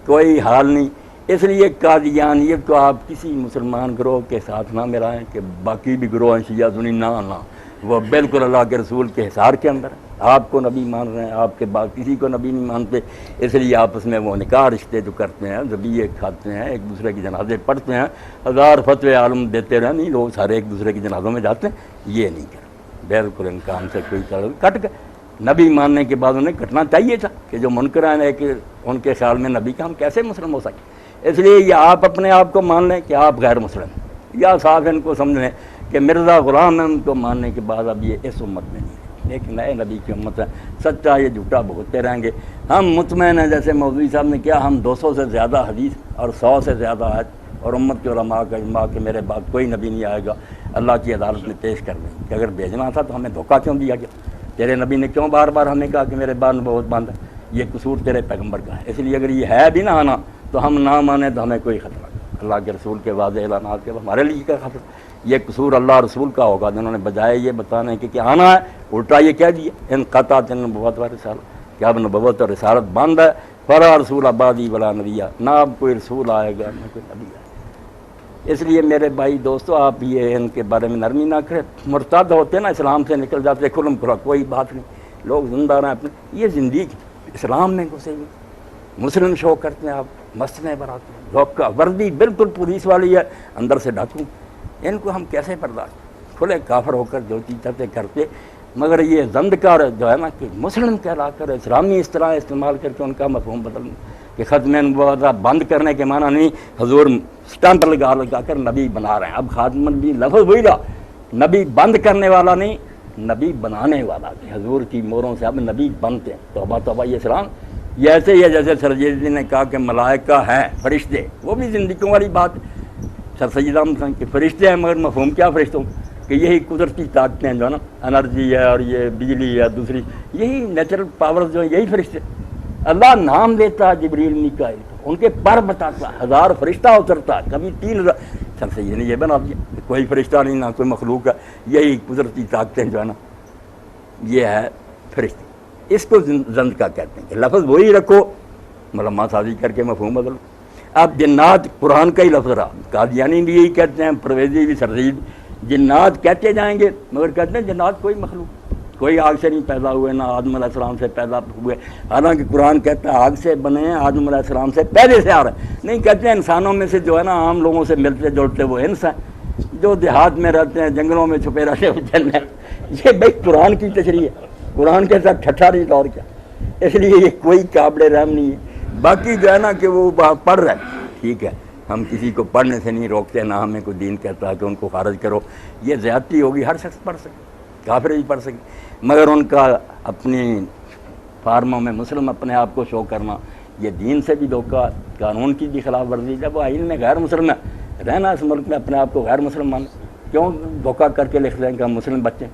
کوئی حال نہیں. اس لیے قادیانیت کو آپ کسی مسلمان گروہ کے ساتھ نہ ملائیں کہ باقی بھی گروہ ہیں شیعہ سنی نہ وہ بالکل اللہ کے رسول کے حصار کے اندر ہے. آپ کو نبی مان رہے ہیں آپ کے بعد کسی کو نبی نہیں مانتے. اس لیے آپس میں وہ نکاح رشتے جو کرتے ہیں ذبیحے کھاتے ہیں ایک دوسرے کی جنازے پڑھتے ہیں 1000 فتوے عالم دیتے رہے نہیں لوگ سارے ایک دوسرے کی جنازوں میں جاتے ہیں. یہ نہیں کرتے بالکل ان کام سے کوئی تعلق کٹ گئے. نبی ماننے کے بعد انہیں کٹنا چاہیے تھا کہ جو منکران ہے کہ ان کے خیال میں نبی کا ہم کیسے مسلم ہو سکے. اس لیے یہ آپ اپنے آپ کو مان لیں کہ آپ غیر مسلم ہیں یا صاحب ان کو سمجھ لیں کہ مرزا غلام ہے ان کو ماننے کے بعد اب یہ اس امت میں نہیں ہے ایک نئے نبی کی امت ہے. سچا یہ جھوٹا بھگتتے رہیں گے. ہم مطمئن ہیں جیسے مولوی صاحب نے کیا ہم 200 سے زیادہ حدیث اور 100 سے زیادہ آیت اور امت کے علماء کا اجماع کہ میرے بعد کوئی نبی نہیں آئے گا اللہ کی عدالت میں پیش کر دیں کہ اگر بھیجنا تھا تو ہمیں دھوکہ کیوں دیا گیا. تیرے نبی نے کیوں بار بار ہمیں کہا کہ میرے بعد نبوت بند ہے. یہ قصور تیرے پیغمبر کا ہے. اس لیے اگر یہ ہے بھی نہ آنا تو ہم نہ مانیں تو ہمیں کوئی خطرہ نہیں. اللہ کے رسول کے واضح اعلانات کے ہمارے لیے کیا خطرہ. یہ قصور اللہ رسول کا ہوگا جنہوں نے بجائے یہ بتانے کہ کیا آنا ہے الٹا یہ کہہ دیا ان قطعت نبوت و رسالت کہ اب نبوت اور رسالت بند ہے. فلا رسول آبادی ولا نبیہ نہ اب کوئی رسول آئے گا نہ کوئی نبی آئے گا. اس لیے میرے بھائی دوستو آپ یہ ان کے بارے میں نرمی نہ کریں. مرتد ہوتے نا اسلام سے نکل جاتے کھلم کھلا کوئی بات نہیں. لوگ زندہ رہیں اپنے یہ زندگی اسلام میں گھسے ہوئے مسلم شو کرتے ہیں آپ مسجدیں بناتے ہیں لوگ کا وردی بالکل پولیس والی ہے اندر سے ڈاکو. ان کو ہم کیسے برداشت کھلے کافر ہو کر جو چیزیں کرتے. مگر یہ زندکار جو ہے نا کہ مسلم کہلا کر اسلامی اس طرح استعمال کر کے ان کا مفہوم بدل کہ ختم نبوت بند کرنے کے معنی نہیں حضور اسٹمپ لگا کر نبی بنا رہے ہیں. اب خاتم النبی لفظ وہی رہا نبی بند کرنے والا نہیں نبی بنانے والا کہ حضور کی موروں سے اب نبی بنتے ہیں. توبہ توبہ یہ اسلام یہ ایسے ہی ہے جیسے سرجیدی نے کہا کہ ملائکہ ہیں فرشتے وہ بھی زندگیوں والی بات. سر سید احمد خان کے فرشتے ہیں مگر مفہوم کیا فرشتوں کہ یہی قدرتی طاقتیں ہیں جو ہے نا انرجی ہے اور یہ بجلی ہے دوسری یہی نیچرل پاور جو ہیں یہی فرشتے. اللہ نام دیتا جبریل میکائیل ان کے پر بتاتا 1000 فرشتہ اترتا کبھی 3000. سر سید نے یہ بنا دیا کوئی فرشتہ نہیں نہ کوئی مخلوق ہے یہی قدرتی طاقتیں جو ہے نا یہ ہے فرشتے. اس کو زند کا کہتے ہیں کہ لفظ وہی رکھو ملما سازی کر کے مفہوم بدلو. اب جنات قرآن کا ہی لفظ رہا قادیانی بھی یہی کہتے ہیں پرویزی بھی سرزید جنات کہتے جائیں گے مگر کہتے ہیں جنات کوئی مخلوق کوئی آگ سے نہیں پیدا ہوئے نہ آدم علیہ السلام سے پیدا ہوئے. حالانکہ قرآن کہتا ہے آگ سے بنے ہیں آدم علیہ السلام سے پہلے سے آ رہے ہیں. نہیں کہتے ہیں انسانوں میں سے جو ہے نا عام لوگوں سے ملتے جلتے وہ انس ہیں جو دیہات میں رہتے ہیں جنگلوں میں چھپے رہتے ہیں جنت. یہ بھائی قرآن کی تشریح ہے قرآن کے ساتھ ٹھٹھا نہیں دور کیا. اس لیے یہ کوئی قابل رحم نہیں ہے. باقی جو ہے نا کہ وہ پڑھ رہے ہیں ٹھیک ہے ہم کسی کو پڑھنے سے نہیں روکتے نہ ہمیں کوئی دین کہتا ہے کہ ان کو خارج کرو. یہ زیادتی ہوگی ہر شخص پڑھ سکے کافر بھی پڑھ سکے مگر ان کا اپنی فارموں میں مسلم اپنے آپ کو شو کرنا یہ دین سے بھی دھوکہ قانون کی بھی خلاف ورزی. جب وہ آئین میں غیر مسلم ہے رہنا اس ملک میں اپنے آپ کو غیر مسلم مان کیوں دھوکہ کر کے لکھ دیں کہ ہم مسلم بچے.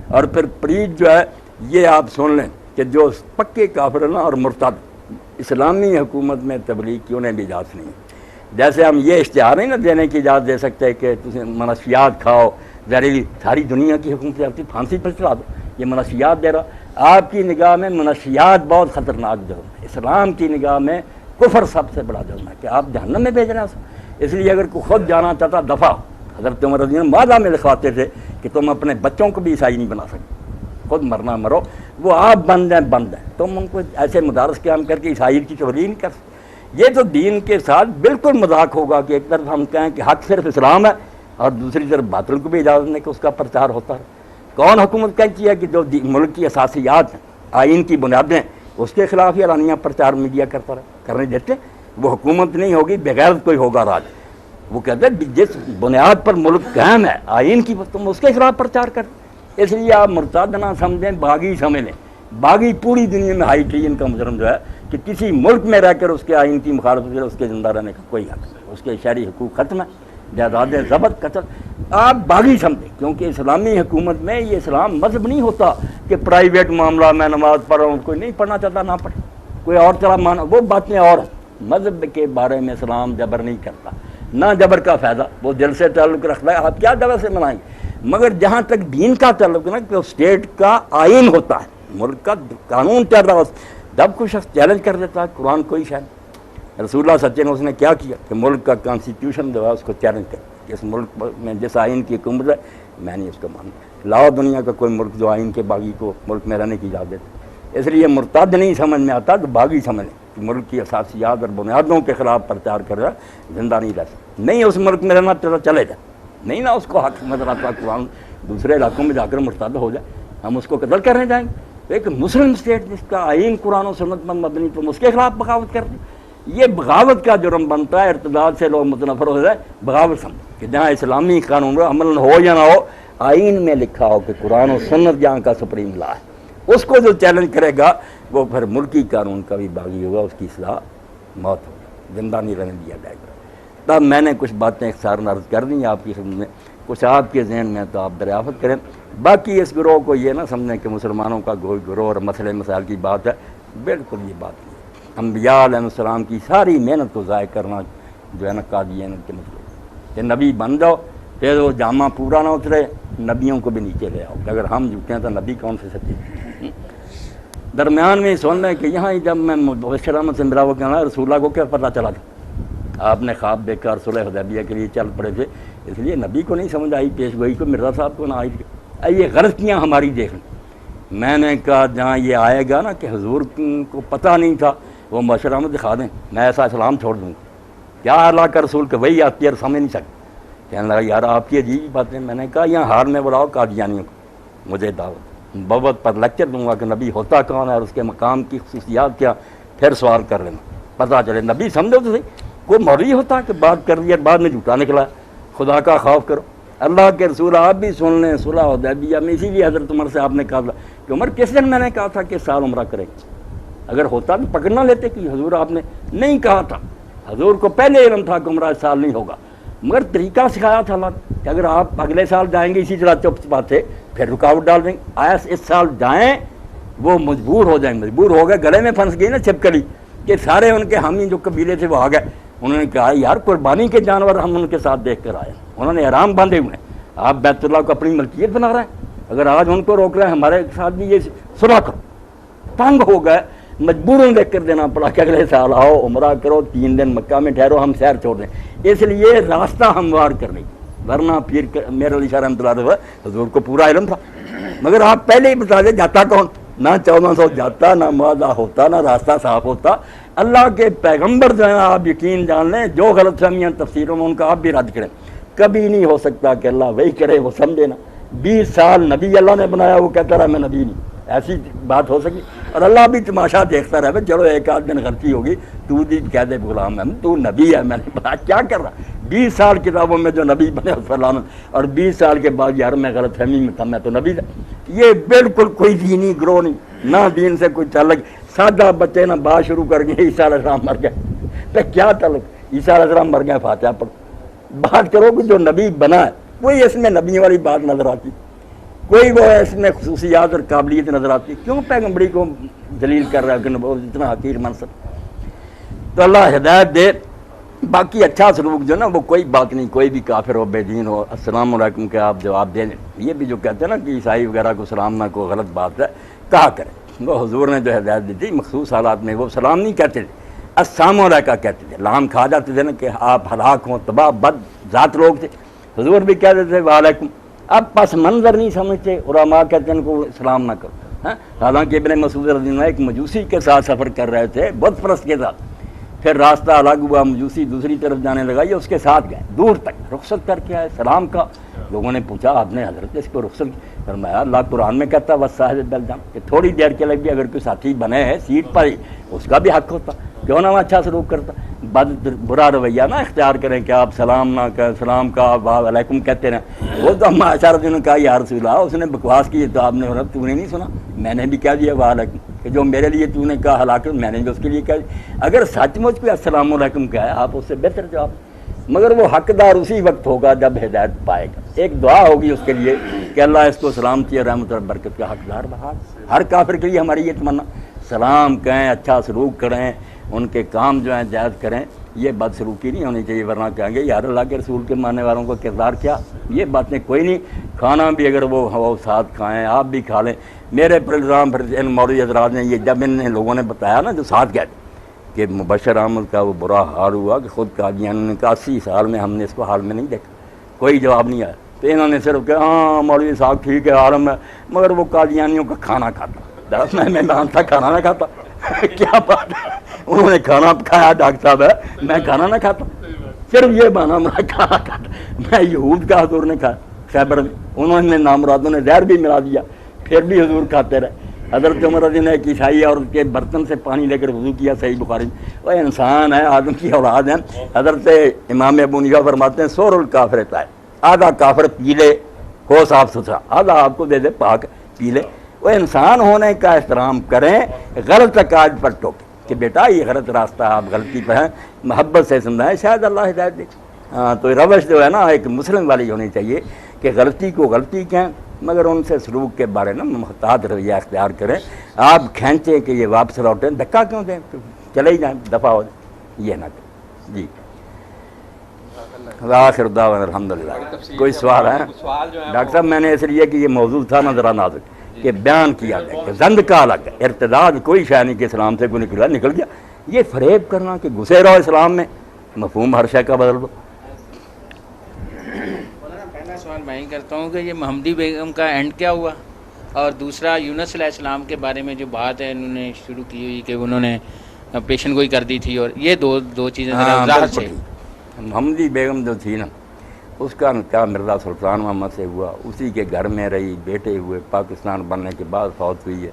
اور پھر پریت جو ہے یہ آپ سن لیں کہ جو پکے کافر نا اور مرتد اسلامی حکومت میں تبلیغ کی انہیں بھی اجازت نہیں. جیسے ہم یہ اشتہار نہیں نا دینے کی اجازت دے سکتے کہ تم منشیات کھاؤ زہریلی ساری دنیا کی حکومت سے پھانسی پر چلا دو. یہ منشیات دے رہا آپ کی نگاہ میں منشیات بہت خطرناک جرم ہے. اسلام کی نگاہ میں کفر سب سے بڑا جرم ہے کہ آپ جہنم میں بھیج رہے ہیں. اس لیے اگر کوئی خود جانا چاہتا دفع حضرت عمر رضی اللہ عنہ مادہ میں لکھواتے تھے کہ تم اپنے بچوں کو بھی عیسائی نہیں بنا سکتے خود مرنا مرو وہ آپ بند ہیں تم ان کو ایسے مدارس قیام کر کے عیسائی کی تبلیغ نہیں کر سکتے. یہ تو دین کے ساتھ بالکل مذاق ہوگا کہ ایک طرف ہم کہیں کہ حق صرف اسلام ہے اور دوسری طرف باطل کو بھی اجازت نہیں کہ اس کا پرچار ہوتا ہے. کون حکومت کہتی ہے کہ جو ملک کی اساسیات ہیں آئین کی بنیادیں اس کے خلاف ہی اعلانیہ پرچار میڈیا کرتا رہے کرنے دیتے. وہ حکومت نہیں ہوگی بغیر کوئی ہوگا راج. وہ کہتے ہیں جس بنیاد پر ملک قائم ہے آئین کی تم اس کے خلاف پرچار کر. اس لیے آپ مرتد نہ سمجھیں باغی سمجھ لیں باقی پوری دنیا میں ہائی ٹرین کا مجرم جو ہے کہ کسی ملک میں رہ کر اس کے آئین کی مخالفت کرے، اس کے زندہ رہنے کا کوئی حق نہیں، اس کے شہری حقوق ختم ہے، جائیدادیں ضبط قتل. آپ باغی سمجھیں، کیونکہ اسلامی حکومت میں یہ اسلام مذہب نہیں ہوتا کہ پرائیویٹ معاملہ میں نماز پڑھ رہا ہوں، کوئی نہیں پڑھنا چاہتا نہ پڑھے، کوئی اور طرح مانا، وہ باتیں اور ہیں. مذہب کے بارے میں اسلام جبر نہیں کرتا، نہ جبر کا فائدہ، وہ دل سے تعلق رکھتا ہے. آپ کیا جبر سے منائیں گے؟ مگر جہاں تک دین کا تعلق ہے نا، کہ اسٹیٹ کا آئین ہوتا ہے، ملک کا قانون چل رہا ہے، جب کوئی شخص چیلنج کر دیتا ہے قرآن کوئی شاید، رسول اللہ سچے نے اس نے کیا کیا کہ ملک کا کانسٹیٹیوشن جو ہے اس کو چیلنج کر کہ اس ملک میں جس آئین کی حکومت ہے میں نہیں اس کو مانتا. لاؤ دنیا کا کوئی ملک جو آئین کے باغی کو ملک میں رہنے کی اجازت دیتے. اس لیے مرتد نہیں سمجھ میں آتا تو باغی سمجھ کہ ملک کی اساسیات اور بنیادوں کے خلاف پرچار کر رہا زندہ نہیں رہ سکتا. نہیں اس ملک میں رہنا چلے جائے، نہیں نہ اس کو حق نظر آتا قرآن، دوسرے علاقوں میں جا کر مرتد ہو جائے، ہم اس کو قتل کرنے جائیں گے. ایک مسلم اسٹیٹ جس کا آئین قرآن و سنت پر مبنی، تم اس کے خلاف بغاوت کر دیں. یہ بغاوت کا جرم بنتا ہے، ارتداد سے لوگ متنفر ہو جائے. بغاوت سمجھ کہ جہاں اسلامی قانون عمل ہو یا نہ ہو، آئین میں لکھا ہو کہ قرآن و سنت جہاں کا سپریم لا ہے، اس کو جو چیلنج کرے گا وہ پھر ملکی قانون کا بھی باغی ہوگا، اس کی اصلاح موت ہوگی، زندہ نہیں رہنے دیا جائے گا. تب میں نے کچھ باتیں اختصاراً عرض کر دیں آپ کی خدمت میں، کچھ آپ کے ذہن میں تو آپ دریافت کریں. باقی اس گروہ کو یہ نہ سمجھیں کہ مسلمانوں کا گروہ اور مسئلے مسائل کی بات ہے، بالکل یہ بات نہیں. انبیاء علیہ السلام کی ساری محنت کو ضائع کرنا جو ہے نا قادیانیت کے مطلب کہ نبی بن جاؤ پھر وہ جامع پورا نہ اترے، نبیوں کو بھی نیچے لے آؤ کہ اگر ہم جھوٹے ہیں تو نبی کون سے سچے. درمیان میں سن لیں کہ یہاں جب میں مبشر احمد سے ملا وہ کہنا رسول اللہ کو کیا پتہ چلا تھا، آپ نے خواب دیکھ کر صلح حدیبیہ کے لیے چل پڑے تھے، اس لیے نبی کو نہیں سمجھ آئی، پیش گوئی کو مرزا صاحب کو نہ آئی. یہ غلطیاں ہماری دیکھ لیں. میں نے کہا جہاں یہ آئے گا نا کہ حضور کو پتہ نہیں تھا، وہ مبشر احمد دکھا دیں، میں ایسا اسلام چھوڑ دوں گا. کیا اللہ کا رسول کہ وہی آتی ہے اور سمجھ نہیں سکتے. کہنے لگا یار آپ کی عجیب باتیں. میں نے کہا یہاں ہار میں بلاؤ قادیانیوں کو، مجھے دعوت بوت پر لیکچر دوں گا کہ نبی ہوتا کون ہے اور اس کے مقام کی خصوصیات کیا، پھر سوال کر لینا پتہ چلے. نبی سمجھو تو صحیح، کوئی مولوی ہوتا کہ بات کر دی اور بعد میں جھوٹا نکلا. خدا کا خوف کرو. اللہ کے رسول آپ بھی سن لیں صلح حدیبیہ میں، اسی لیے حضرت عمر سے آپ نے کہا تھا کہ عمر کس دن میں نے کہا تھا کہ سال عمرہ کریں، اگر ہوتا تو پکڑ نہ لیتے کہ حضور آپ نے نہیں کہا تھا. حضور کو پہلے علم تھا کہ عمرہ اس سال نہیں ہوگا، مگر طریقہ سکھایا تھا اللہ نے کہ اگر آپ اگلے سال جائیں گے اسی طرح چپ چپا تھے پھر رکاوٹ ڈال دیں گے. آیا اس سال جائیں، وہ مجبور ہو جائیں، مجبور ہو گئے، گلے میں پھنس گئی نا چھپکلی کہ سارے ان کے حامی جو قبیلے تھے وہ آ گئے. انہوں نے کہا یار قربانی کے جانور ہم ان کے ساتھ دیکھ کر آئے. انہوں نے احرام باندھے ہوئے ہیں، آپ بیت اللہ کو اپنی ملکیت بنا رہے ہیں. اگر آج ان کو روک رہے ہیں ہمارے ساتھ بھی یہ صلح کرو. تنگ ہو گئے، مجبوروں دیکھ کر دینا پڑا کہ اگلے سال آؤ عمرہ کرو، 3 دن مکہ میں ٹھہرو، ہم سیر چھوڑ دیں. اس لیے راستہ ہموار کرنے کی، ورنہ پیر میرے علی شاہ رحمۃ اللہ علیہ حضور کو پورا علم تھا، مگر آپ پہلے ہی بتا دیں جاتا کون، نہ 1400 جاتا، نہ معاہدہ ہوتا، نہ راستہ صاف ہوتا. اللہ کے پیغمبر جو ہیں آپ یقین جان لیں، جو غلط فہمیاں تفسیروں میں ان کا آپ بھی رد کریں. کبھی نہیں ہو سکتا کہ اللہ وہی کرے وہ سمجھے نا. 20 سال نبی اللہ نے بنایا، وہ کہتا رہا میں نبی نہیں، ایسی بات ہو سکی؟ اور اللہ بھی تماشا دیکھتا رہے، چلو ایک آدھ دن غلطی ہوگی، تو بھی کہہ دے غلام ہے تو نبی ہے، میں نے بتا کیا کر رہا. 20 سال کتابوں میں جو نبی بنے اس پر لعنت، اور 20 سال کے بعد یار میں غلط فہمی میں تھا، میں تو نبی تھا. یہ بالکل کوئی دینی گروہ نہیں، نہ دین سے کوئی تعلق. سادہ بچے نہ بات شروع کر گئے عیسیٰ علیہ السلام مر گئے، تو کیا تعلق؟ عیسیٰ علیہ السلام مر گئے، فاتحہ پڑھو. بات کرو کہ جو نبی بنا ہے وہی اس میں نبیوں والی بات نظر آتی، کوئی وہ اس میں خصوصیات اور قابلیت نظر آتی. کیوں پیغمبری کو ذلیل کر رہا ہے کہ وہ اتنا حقیر منصب. تو اللہ ہدایت دے. باقی اچھا سلوک جو نا وہ کوئی بات نہیں، کوئی بھی کافر ہو بے دین ہو السلام علیکم کے آپ جواب دیں. یہ بھی جو کہتے ہیں نا کہ عیسائی وغیرہ کو سلام نہ کو غلط بات ہے، کہا کریں. وہ حضور نے جو ہدایت دی تھی مخصوص حالات میں وہ سلام نہیں کہتے تھے، السلام علیکم کہتے تھے. لام کھا جاتے تھے نا کہ آپ ہلاک ہوں، تباہ بد ذات لوگ تھے. حضور بھی کہتے تھے وعلیکم. اب پس منظر نہیں سمجھتے، علماء کہتے ہیں ان کو سلام نہ کرو. حالانکہ ابن مسعود رضی اللہ عنہ ایک مجوسی کے ساتھ سفر کر رہے تھے، بت پرست کے ساتھ. پھر راستہ الگ ہوا، مجوسی دوسری طرف جانے لگا، یہ اس کے ساتھ گئے دور تک، رخصت کر کے آئے. سلام کا لوگوں نے پوچھا آپ نے حضرت اس کو رخصت کی؟ فرمایا اللہ قرآن میں کہتا وصاحب بالجنب کہ تھوڑی دیر کے لیے بھی اگر کوئی ساتھی بنے ہے سیٹ پر ہی اس کا بھی حق ہوتا. کیوں نہ وہ اچھا سلوک کرتا. برا رویہ نہ اختیار کریں کہ آپ سلام نہ کہیں, سلام کا آپ علیکم کہتے رہیں. وہ تو ہم اشارت نے کہا یا رسول اللہ, اس نے بکواس کی تو آپ نے تو نے نہیں سنا, میں نے بھی کہہ دیا وعلیکم, کہ جو میرے لیے تو نے کہا ہلاکت میں نے بھی اس کے لیے کہہ دیا. اگر سچ مچ پہ السلام علیکم کہا ہے آپ اس سے بہتر جواب, مگر وہ حقدار اسی وقت ہوگا جب ہدایت پائے گا. ایک دعا ہوگی اس کے لیے کہ اللہ اس کو سلامتی اور رحمت اور برکت کا حقدار بہا. ہر کافر کے لیے ہماری یہ تمنا, سلام کہیں, اچھا سلوک کریں, ان کے کام جو ہیں جائز کریں. یہ بد سلوکی نہیں ہونی چاہیے, ورنہ کہیں گے یار اللہ کے رسول کے ماننے والوں کا کردار کیا. یہ باتیں کوئی نہیں. کھانا بھی اگر وہ ساتھ کھائیں, آپ بھی کھا لیں. میرے پر الزام پھر ان مولوی حضرات نے یہ جب ان لوگوں نے بتایا نا جو ساتھ گئے کہ مبشر احمد کا وہ برا حال ہوا کہ خود قادیانی نے کہا 80 سال میں ہم نے اس کو حال میں نہیں دیکھا, کوئی جواب نہیں آیا. تو انہوں نے صرف کہا ہاں مولوی صاحب ٹھیک ہے عالم ہے, مگر وہ قادیانیوں کا کھانا کھاتا. میں مانتا کھانا نہ کھاتا کیا بات ہے, انہوں نے کھانا کھایا ڈاکٹر صاحب ہے, میں کھانا نہ کھاتا. صرف یہ بہانا میں کھانا کھاتا. میں یہود کا حضور نے کھایا خیبر میں, انہوں نے نامرادوں نے زہر بھی ملا دیا, پھر بھی حضور کھاتے رہے. حضرت عمر رضی نے ایک عیسائی اور کے برتن سے پانی لے کر وضو کیا, صحیح بخاری میں. وہ انسان ہے, آدم کی اولاد ہیں. حضرت امام ابو حنیفہ فرماتے ہیں سور الکافر رہتا ہے, آدھا کافر پی لے ہو صاف ستھرا, آدھا آپ کو دے دے پاک پی لے. وہ انسان ہونے کا احترام کریں, غلط عقائد پر ٹوکیں کہ بیٹا یہ غلط راستہ, آپ غلطی پہ ہیں, محبت سے سمجھائیں, شاید اللہ ہدایت دے. ہاں تو روش جو ہے نا ایک مسلم والی ہونی چاہیے کہ غلطی کو غلطی کہیں, مگر ان سے سلوک کے بارے میں محتاط رویہ اختیار کریں. آپ کھینچیں کہ یہ واپس لوٹیں, دھکا کیوں دیں, چلے ہی جائیں, دفعہ ہو جائیں, یہ نہ کریں. جی آخر دعوانا الحمدللہ. کوئی سوال ہے ڈاکٹر صاحب؟ میں نے اس لیے کہ یہ موضوع تھا نا ذرا نازک کہ بیان کیا جائے کہ زند کا الگ ہے, ارتداد کوئی شے نہیں کہ اسلام سے کوئی نکل گیا. یہ فریب کرنا کہ گھسے رہو اسلام میں, مفہوم ہر شے کا بدل دو.
پہلا سوال میں ہی کرتا ہوں کہ یہ محمدی بیگم کا اینڈ کیا ہوا, اور دوسرا یونس علیہ السلام کے بارے میں جو بات ہے انہوں نے شروع کی ہوئی کہ انہوں نے پیشن گوئی کر دی تھی, اور یہ دو چیزیں ذرا وضاحت سے.
محمدی بیگم جو تھی نا, اس کا نکاح مرزا سلطان محمد سے ہوا, اسی کے گھر میں رہی, بیٹے ہوئے, پاکستان بننے کے بعد فوت ہوئی ہے,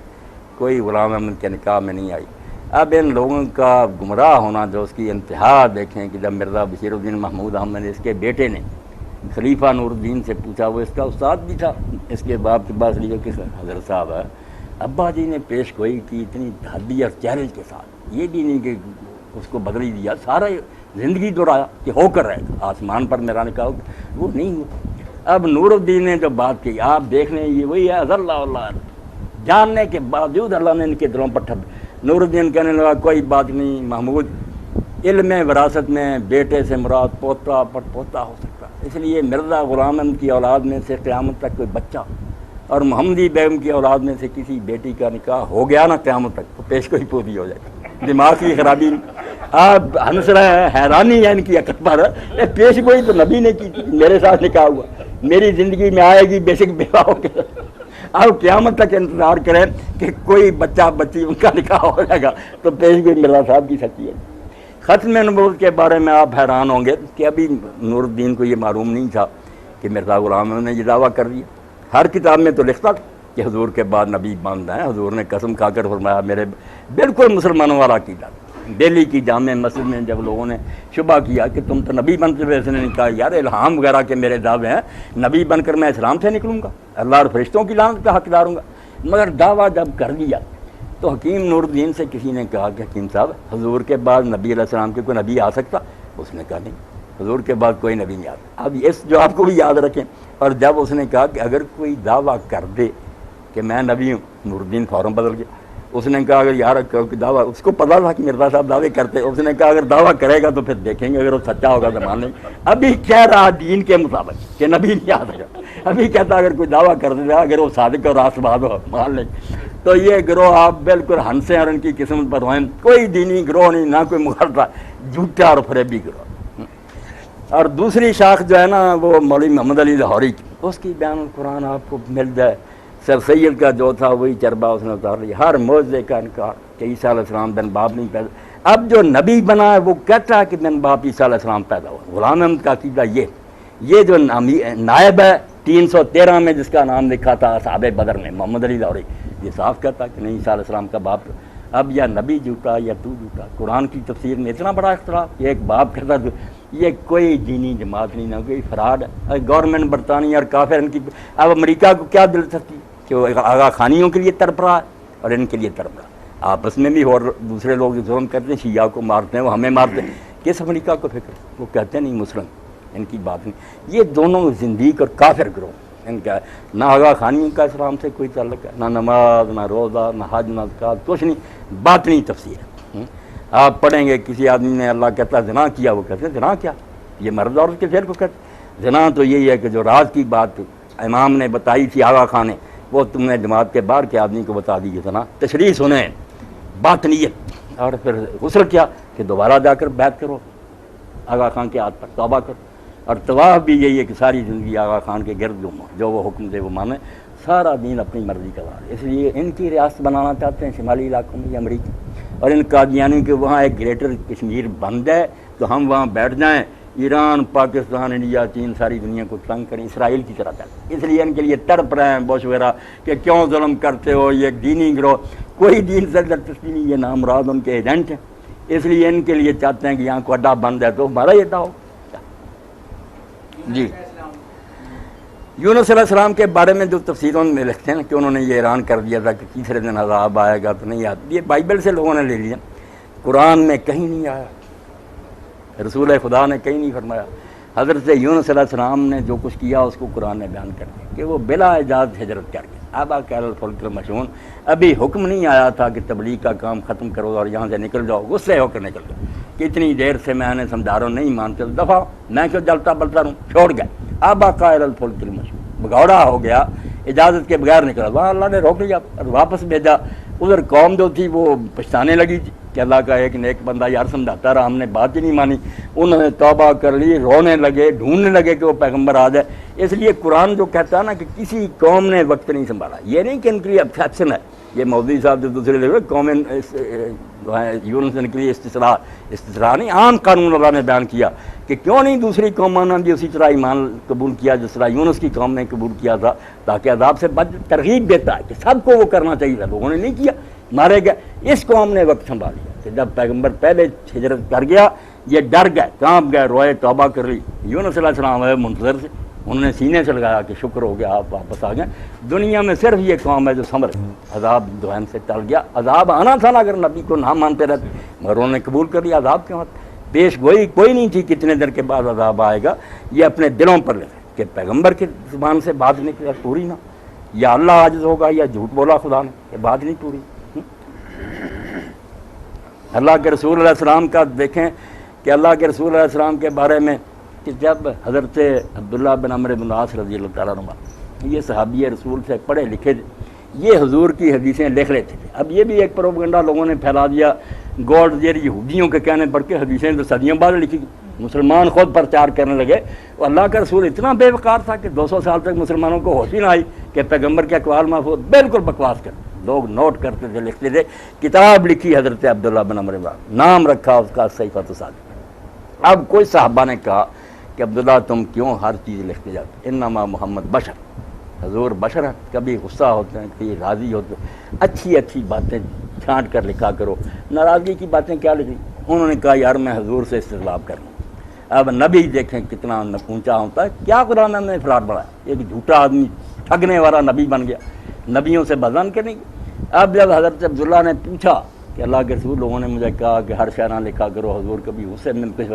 کوئی غلام احمد کے نکاح میں نہیں آئی. اب ان لوگوں کا گمراہ ہونا جو اس کی انتہا دیکھیں کہ جب مرزا بشیر الدین محمود احمد اس کے بیٹے نے خلیفہ نور الدین سے پوچھا, وہ اس کا استاد بھی تھا, اس کے باپ کے پاس لیے کس حضرت صاحب ہے, ابا جی نے پیش گوئی کی اتنی تحدی اور چیلنج کے ساتھ, یہ بھی نہیں کہ اس کو بدل ہی دیا, سارا زندگی دہرایا کہ ہو کر رہے گا, آسمان پر میرا نکاح ہوگا, وہ نہیں ہوا. اب نور الدین نے جو بات کی آپ دیکھ لیں, یہ وہی ہے اللہ اللہ, جاننے کے باوجود اللہ نے ان کے دلوں پر ٹھپ. نور الدین کہنے لگا کوئی بات نہیں محمود, علم وراثت میں بیٹے سے مراد پوتا پر پوتا ہو سکتا, اس لیے مرزا غلام احمد کی اولاد میں سے قیامت تک کوئی بچہ اور محمدی بیگم کی اولاد میں سے کسی بیٹی کا نکاح ہو گیا نا قیامت تک, تو پیش کوئی پوری ہو جائے گی. دماغ کی خرابی, آپ ہنس رہے ہیں, حیرانی ہے ان کی عقل پر. پیش گوئی تو نبی نے کی, میرے ساتھ نکاح ہوا, میری زندگی میں آئے گی, بے شک بیوہ ہو کے آپ قیامت تک انتظار کریں کہ کوئی بچہ بچی ان کا نکاح ہو جائے گا, تو پیش گوئی مرزا صاحب کی سچی ہے. ختم نبوت کے بارے میں آپ حیران ہوں گے کہ ابھی نور الدین کو یہ معلوم نہیں تھا کہ مرزا غلام احمد نے یہ دعویٰ کر دیا. ہر کتاب میں تو لکھتا کہ حضور کے بعد نبی بند ہیں, حضور نے قسم کھا کر فرمایا میرے بالکل مسلمانوں والا عقیدہ. دہلی کی جامع مسجد میں جب لوگوں نے شبہ کیا کہ تم تو نبی بنتے ہوئے, اس نے کہا یار الہام وغیرہ کے میرے دعوے ہیں, نبی بن کر میں اسلام سے نکلوں گا, اللہ اور فرشتوں کی لعنت کا حقدار ہوں گا. مگر دعویٰ جب کر دیا تو حکیم نور الدین سے کسی نے کہا کہ حکیم صاحب حضور کے بعد نبی علیہ السلام کے کوئی نبی آ سکتا؟ اس نے کہا نہیں, حضور کے بعد کوئی نبی نہیں آتا. اب اس جو آپ کو بھی یاد رکھیں. اور جب اس نے کہا کہ اگر کوئی دعویٰ کر دے کہ میں نبی ہوں, نور الدین فوراً بدل گیا. اس نے کہا اگر یار دعویٰ, اس کو پتا تھا کہ مرزا صاحب دعوے کرتے, اس نے کہا اگر دعویٰ کرے گا تو پھر دیکھیں گے, اگر وہ سچا ہوگا تو مان لیں گے. ابھی کہہ رہا دین کے مطابق کہ نبی نہیں آ سکا, ابھی کہتا اگر کوئی دعویٰ کر دے گا, اگر وہ صادق اور راست بات ہو مان لیں گے. تو یہ گروہ آپ بالکل ہنسیں اور ان کی قسمت پر ہوئیں, کوئی دینی گروہ نہیں, نہ کوئی مغالطہ, جھوٹا اور فریبی گروہ. اور دوسری شاخ جو ہے نا وہ مولوی محمد علی لاہوری کی, اس کی بیان القرآن آپ کو مل جائے. سر سید کا جو تھا وہی چربا اس نے اتار لیا, ہر معجزے کا انکار کہ عیسیٰ علیہ السلام بن باپ نہیں پیدا. اب جو نبی بنا ہے وہ کہتا ہے کہ بن باپ عیسیٰ علیہ السلام پیدا ہوا. غلام احمد کا عقیدہ یہ جو نائب ہے 313 میں جس کا نام لکھا تھا اصحاب بدر میں, محمد علی لاہوری, یہ صاف کہتا کہ نہیں عیسیٰ علیہ السلام کا باپ اب یا نبی جھوٹا یا تو جھوٹا. قرآن کی تفسیر میں اتنا بڑا اختلاف. ایک باپ کہتا ہے یہ کوئی دینی جماعت نہیں، نہ کوئی فراڈ ہے. گورنمنٹ برطانیہ اور کافر ان کی. اب امریکہ کو کیا دلچسپی کہ وہ آغا خانیوں کے لیے تڑپ رہا ہے اور ان کے لیے تڑپ رہا ہے. آپس میں بھی اور دوسرے لوگ ظلم کرتے ہیں، شیعہ کو مارتے ہیں، وہ ہمیں مارتے ہیں. کس امریکہ کو فکر؟ وہ کہتے ہیں نہیں مسلم، ان کی بات نہیں. یہ دونوں زندیق اور کافر گروہ. ان کا نہ آغا خانیوں کا اسلام سے کوئی تعلق ہے، نہ نماز، نہ روزہ، نہ حج، نہ زکوٰۃ، کچھ نہیں. باطنی تفسیر ہے. آپ پڑھیں گے کسی آدمی نے اللہ کہتا ہے زنا کیا، وہ کہتے ہیں زنا کیا؟ یہ مرد عورت کے فعل کو کہتے ہیں. زنا تو یہی ہے کہ جو راز کی بات امام نے بتائی تھی آغا خان نے، وہ تم نے جماعت کے باہر کے آدمی کو بتا دی کہ زنا. تشریح سنیں باطنیت. اور پھر غسل کیا کہ دوبارہ جا کر بیعت کرو آغا خان کے ہاتھ پر، توبہ کرو. اور طواف بھی یہی ہے کہ ساری زندگی آغا خان کے گرد گھومو، جو وہ حکم دے وہ مانے. سارا دین اپنی مرضی کا وار. اس لیے ان کی ریاست بنانا چاہتے ہیں شمالی علاقوں میں یہ امریکہ. اور ان قادیانیوں کے وہاں ایک گریٹر کشمیر بند ہے تو ہم وہاں بیٹھ جائیں، ایران، پاکستان، انڈیا، چین ساری دنیا کو تنگ کریں، اسرائیل کی طرح کریں. اس لیے ان کے لیے تڑپ رہے ہیں بوش وغیرہ کہ کیوں ظلم کرتے ہو، یہ ایک دینی گروہ. کوئی دین سے دلچسپی نہیں، یہ نامراد ان کے ایجنٹ ہیں. اس لیے ان کے لیے چاہتے ہیں کہ یہاں کو اڈا بند ہے تو ہمارا ہی اڈا ہو. جی یونس علیہ السلام کے بارے میں جو تفسیروں میں لکھتے ہیں کہ انہوں نے یہ اعلان کر دیا تھا کہ تیسرے دن عذاب آئے گا تو نہیں آتا. یہ بائبل سے لوگوں نے لے لیا، قرآن میں کہیں نہیں آیا، رسول خدا نے کہیں نہیں فرمایا. حضرت یونس علیہ السلام نے جو کچھ کیا اس کو قرآن نے بیان کر دیا کہ وہ بلا اجازت ہجرت کر گئے. آبا کیل الفلک المشحون. ابھی حکم نہیں آیا تھا کہ تبلیغ کا کام ختم کرو اور یہاں سے نکل جاؤ، غصے ہو کر نکل جاؤ. کتنی دیر سے میں نے سمجھا رہا ہوں نہیں مانتے، دفعہ میں کیوں جلتا بلتا رہوں، چھوڑ گئے. آبا قائل الفلک المشحون، بگوڑا ہو گیا، اجازت کے بغیر نکلا. وہاں اللہ نے روک لیا اور واپس بھیجا. ادھر قوم جو تھی وہ پچھتانے لگی تھی کہ اللہ کا ایک نیک بندہ یار سمجھاتا رہا، ہم نے بات ہی نہیں مانی. انہوں نے توبہ کر لی، رونے لگے، ڈھونڈنے لگے کہ وہ پیغمبر آ جائے. اس لیے قرآن جو کہتا ہے نا کہ کسی قوم نے وقت نہیں سنبھالا، یہ نہیں کہ ان کے لیے ایکسیپشن ہے. یہ مودودی صاحب جو دوسرے لوگ قوم یونس کے لیے استثناء نہیں، عام قانون اللہ نے بیان کیا کہ کیوں نہیں دوسری قوموں نے بھی اسی طرح ایمان قبول کیا جس طرح یونس کی قوم نے قبول کیا تھا، تاکہ عذاب سے بچ. ترغیب دیتا ہے کہ سب کو وہ کرنا چاہیے تھا، لوگوں نے نہیں کیا، مارے گئے. اس قوم نے وقت سنبھال لیا کہ جب پیغمبر پہلے ہجرت کر گیا یہ ڈر گئے، کانپ گئے، روئے، توبہ کر لی. یونس علیہ السلام ہے منتظر سے، انہوں نے سینے سے لگایا کہ شکر ہو گیا آپ واپس آ گئے. دنیا میں صرف یہ قوم ہے جو سمر عذاب دوہن سے ٹل گیا. عذاب آنا تھا نا اگر نبی کو نہ مانتے رہتے، مگر انہوں نے قبول کر لیا. عذاب کیوں آتا؟ پیش گوئی کوئی نہیں تھی کتنے دن کے بعد عذاب آئے گا. یہ اپنے دلوں پر لے کہ پیغمبر کی زبان سے بات نکلی پوری نہ، یا اللہ عاجز ہوگا یا جھوٹ بولا خدا نے، یہ بات نہیں پوری. اللہ کے رسول علیہ السلام کا دیکھیں کہ اللہ کے رسول علیہ السلام کے بارے میں کہ جب حضرت عبداللہ بن عمرو بن العاص رضی اللہ تعالیٰ عنہ، یہ صحابی رسول سے پڑھے لکھے تھے، یہ حضور کی حدیثیں لکھ لیتے تھے. اب یہ بھی ایک پروپیگنڈا لوگوں نے پھیلا دیا گوڈ دیئر یہودیوں کے کہنے پر کہ حدیثیں تو صدیوں بعد لکھی. مسلمان خود پرچار کرنے لگے. اور اللہ کا رسول اتنا بے وقار تھا کہ 200 سال تک مسلمانوں کو ہوش ہی نہ آئی کہ پیغمبر کے اقوال محفوظ بالکل بکواس کرتے. لوگ نوٹ کرتے تھے، لکھتے تھے. کتاب لکھی حضرت عبداللہ بن عمرو بن العاص، نام رکھا اس کا صحیفۃ الصادق. اب کوئی صحابہ نے کہا کہ عبداللہ تم کیوں ہر چیز لکھتے جاتے؟ انما محمد بشر، حضور بشر ہیں، کبھی غصہ ہوتے ہیں، کبھی راضی ہوتے ہیں. اچھی اچھی باتیں چھانٹ کر لکھا کرو، ناراضگی کی باتیں کیا لکھی؟ انہوں نے کہا یار میں حضور سے استطلاع کروں. اب نبی دیکھیں کتنا اونچا ہوتا ہے. کیا قرآن نے افراد بڑھایا؟ ایک جھوٹا آدمی ٹھگنے والا نبی بن گیا، نبیوں سے بدن کے نہیں. اب جب حضرت عبداللہ نے پوچھا کہ اللہ کے رسول لوگوں نے مجھے کہا کہ ہر شعرہ لکھا کرو، حضور کبھی غصے میں کچھ،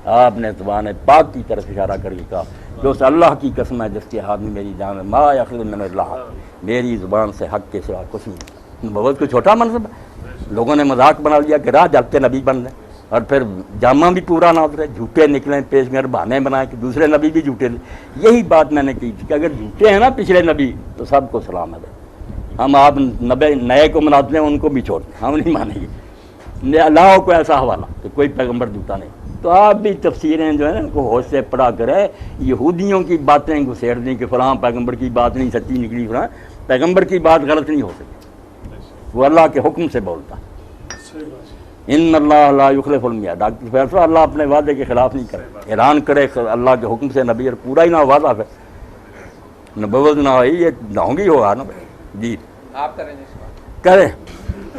آپ نے زبان پاک کی طرف اشارہ کر کے کہا جو اللہ کی قسم ہے جس کے ہاتھ میں میری جان ہے، ما یخرج من اللہ، میری زبان سے حق کے سوا کچھ نہیں. بہت کوئی چھوٹا منصب ہے. لوگوں نے مذاق بنا لیا کہ راہ جلتے نبی بن جائیں اور پھر جامع بھی پورا نہ اترے، جھوٹے نکلیں پیش میں، بہانے بنائیں کہ دوسرے نبی بھی جھوٹے تھے. یہی بات میں نے کی تھی کہ اگر جھوٹے ہیں نا پچھلے نبی تو سب کو سلام ہے. ہم آپ نئے کو مناتے ہیں، ان کو بھی چھوڑتے ہیں، ہم نہیں مانیں گے. اللہ کو ایسا حوالہ کہ کوئی پیغمبر جھوٹا نہیں. تو آپ بھی تفسیریں جو ہیں ان کو ہوش سے پڑھا کرے. یہودیوں کی باتیں گھسیڑ دیں کہ فلاں پیغمبر کی بات نہیں سچی نکلی، فلاں پیغمبر کی بات غلط نہیں ہو سکتی، وہ اللہ کے حکم سے بولتا. ان اللہ لا یخلف المیعاد، ڈاکٹر فیصلہ اللہ اپنے وعدے کے خلاف نہیں کرے. اعلان کرے اللہ کے حکم سے نبی اور پورا ہی نہ وعدہ ہے، نبوت نہ ہوئی، یہ ڈھونگی ہوگا نا. جی
آپ کریں
کریں.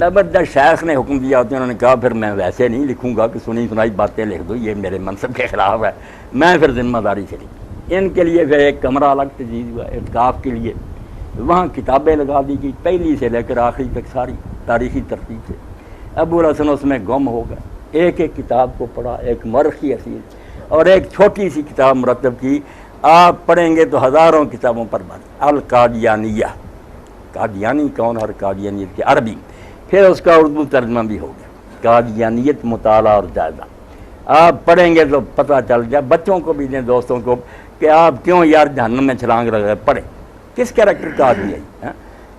زبردست شیخ نے حکم دیا تو انہوں نے کہا پھر میں ویسے نہیں لکھوں گا کہ سنی سنائی باتیں لکھ دو، یہ میرے منصب کے خلاف ہے، میں پھر ذمہ داری سے لکھی۔ ان کے لیے پھر ایک کمرہ الگ تجویز ہوا اعتکاف کے لیے، وہاں کتابیں لگا دی گئی پہلی سے لے کر آخری تک ساری تاریخی ترتیب سے۔ ابو الحسن اس میں گم ہو گئے، ایک ایک کتاب کو پڑھا، ایک مرخی اصیل اور ایک چھوٹی سی کتاب مرتب کی، آپ پڑھیں گے تو ہزاروں کتابوں پر بات۔ القادیانیہ، قادیانی کون اور قادیانیت کی عربی، پھر اس کا اردو ترجمہ بھی ہو گیا، قادیانیت مطالعہ اور جائزہ۔ آپ پڑھیں گے تو پتہ چل جائے، بچوں کو بھی دیں، دوستوں کو، کہ آپ کیوں یار جہنم میں چھلانگ لگائے، پڑھیں کس کیریکٹر کا آدمی ہے،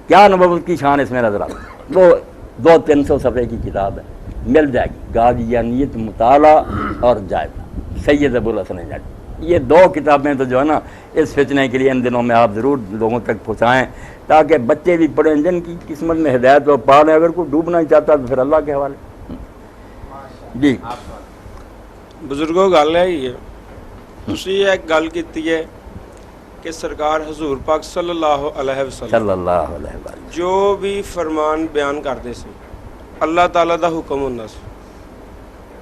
کیا نبوت کی شان اس میں نظر آتی ہے۔ وہ 200-300 صفحے کی کتاب ہے، مل جائے گی، قادیانیت مطالعہ اور جائزہ، سید ابو الحسن نجفی۔ یہ 2 کتابیں تو جو ہے نا اس فتنے کے لیے ان دنوں میں آپ ضرور لوگوں تک پہنچائیں تاکہ بچے بھی پڑھیں، جن کی قسمت میں ہدایت اور پا لیں۔ اگر کوئی ڈوبنا ہی چاہتا تو پھر اللہ کے حوالے۔ جی
بزرگوں گل ہے یہ تسی ایک گل کیتی ہے کہ سرکار حضور پاک صلی اللہ علیہ وسلم
صلی اللہ علیہ وسلم
جو بھی فرمان بیان کرتے سی اللہ تعالیٰ دا حکم ہوتا سی،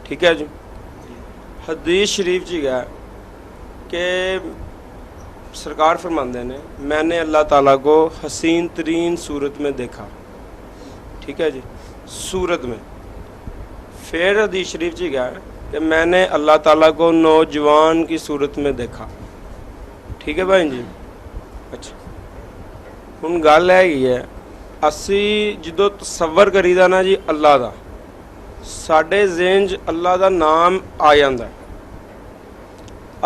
ٹھیک ہے جی۔ حدیث شریف جی گیا کہ سرکار فرماندے نے میں نے اللہ تعالیٰ کو حسین ترین صورت میں دیکھا، ٹھیک ہے جی، صورت میں۔ پھر حدیث شریف جی گیا کہ میں نے اللہ تعالیٰ کو نوجوان کی صورت میں دیکھا، ٹھیک ہے بھائی جی۔ اچھا ہن گل ہے یہ ہے اسی جدو تصور کری دا نا جی اللہ دا، ساڈے ذہن چ اللہ دا نام آ جاندا ہے،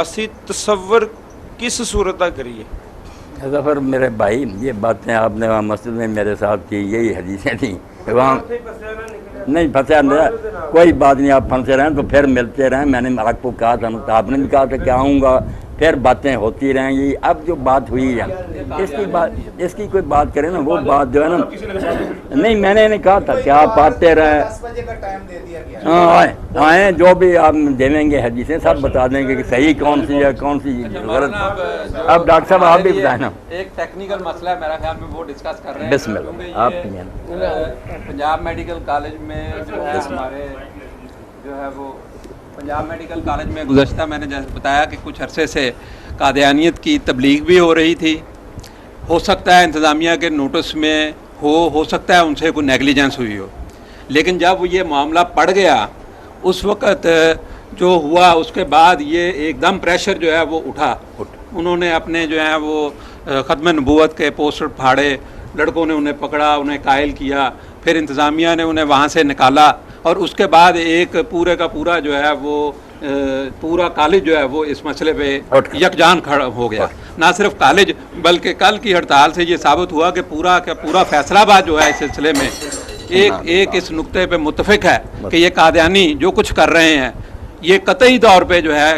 اسی تصور کس صورت کا کریے؟
ظفر میرے بھائی، یہ باتیں آپ نے وہاں مسجد میں میرے ساتھ کی، یہی حدیثیں تھیں وہاں نہیں پھنسا نہیں، کوئی بات نہیں، آپ پھنسے رہیں تو پھر ملتے رہیں۔ میں نے آپ کو کہا تھا، آپ نے بھی کہا تھا کہ آؤں گا، پھر باتیں ہوتی رہیں گی۔ اب جو بات ہوئی ہے اس کی کوئی بات کریں نا، وہ بات جو ہے نا، نہیں میں نے کہا تھا کہ آپ آتے رہیں، ہاں آئیں، جو بھی آپ دیں گے حدیثیں سب بتا دیں گے کہ صحیح کون سی ہے کون سی غلط۔ اب ڈاکٹر صاحب آپ بھی بتائیں نا،
ایک ٹیکنیکل مسئلہ ہے میرا خیال میں وہ ڈسکس کر رہے ہیں۔
بسم اللہ، آپ
پنجاب میڈیکل کالج میں جو ہے ہمارے جو ہے وہ پنجاب میڈیکل کالج میں گزشتہ میں نے جیسے بتایا کہ کچھ عرصے سے قادیانیت کی تبلیغ بھی ہو رہی تھی، ہو سکتا ہے انتظامیہ کے نوٹس میں ہو سکتا ہے ان سے کوئی نیگلیجنس ہوئی ہو، لیکن جب یہ معاملہ پڑ گیا اس وقت جو ہوا اس کے بعد یہ ایک دم پریشر جو ہے وہ اٹھا، انہوں نے اپنے جو ہے وہ ختم نبوت کے پوسٹر پھاڑے، لڑکوں نے انہیں پکڑا، انہیں قائل کیا، پھر انتظامیہ نے انہیں وہاں سے نکالا، اور اس کے بعد ایک پورے کا پورا جو ہے وہ پورا کالج جو ہے وہ اس مسئلے پہ یکجان کھڑا ہو گیا۔ نہ صرف کالج بلکہ کل کی ہڑتال سے یہ ثابت ہوا کہ پورا فیصل آباد جو ہے اس سلسلے میں ایک اس نقطے پہ متفق ہے کہ یہ قادیانی جو کچھ کر رہے ہیں یہ قطعی طور پہ جو ہے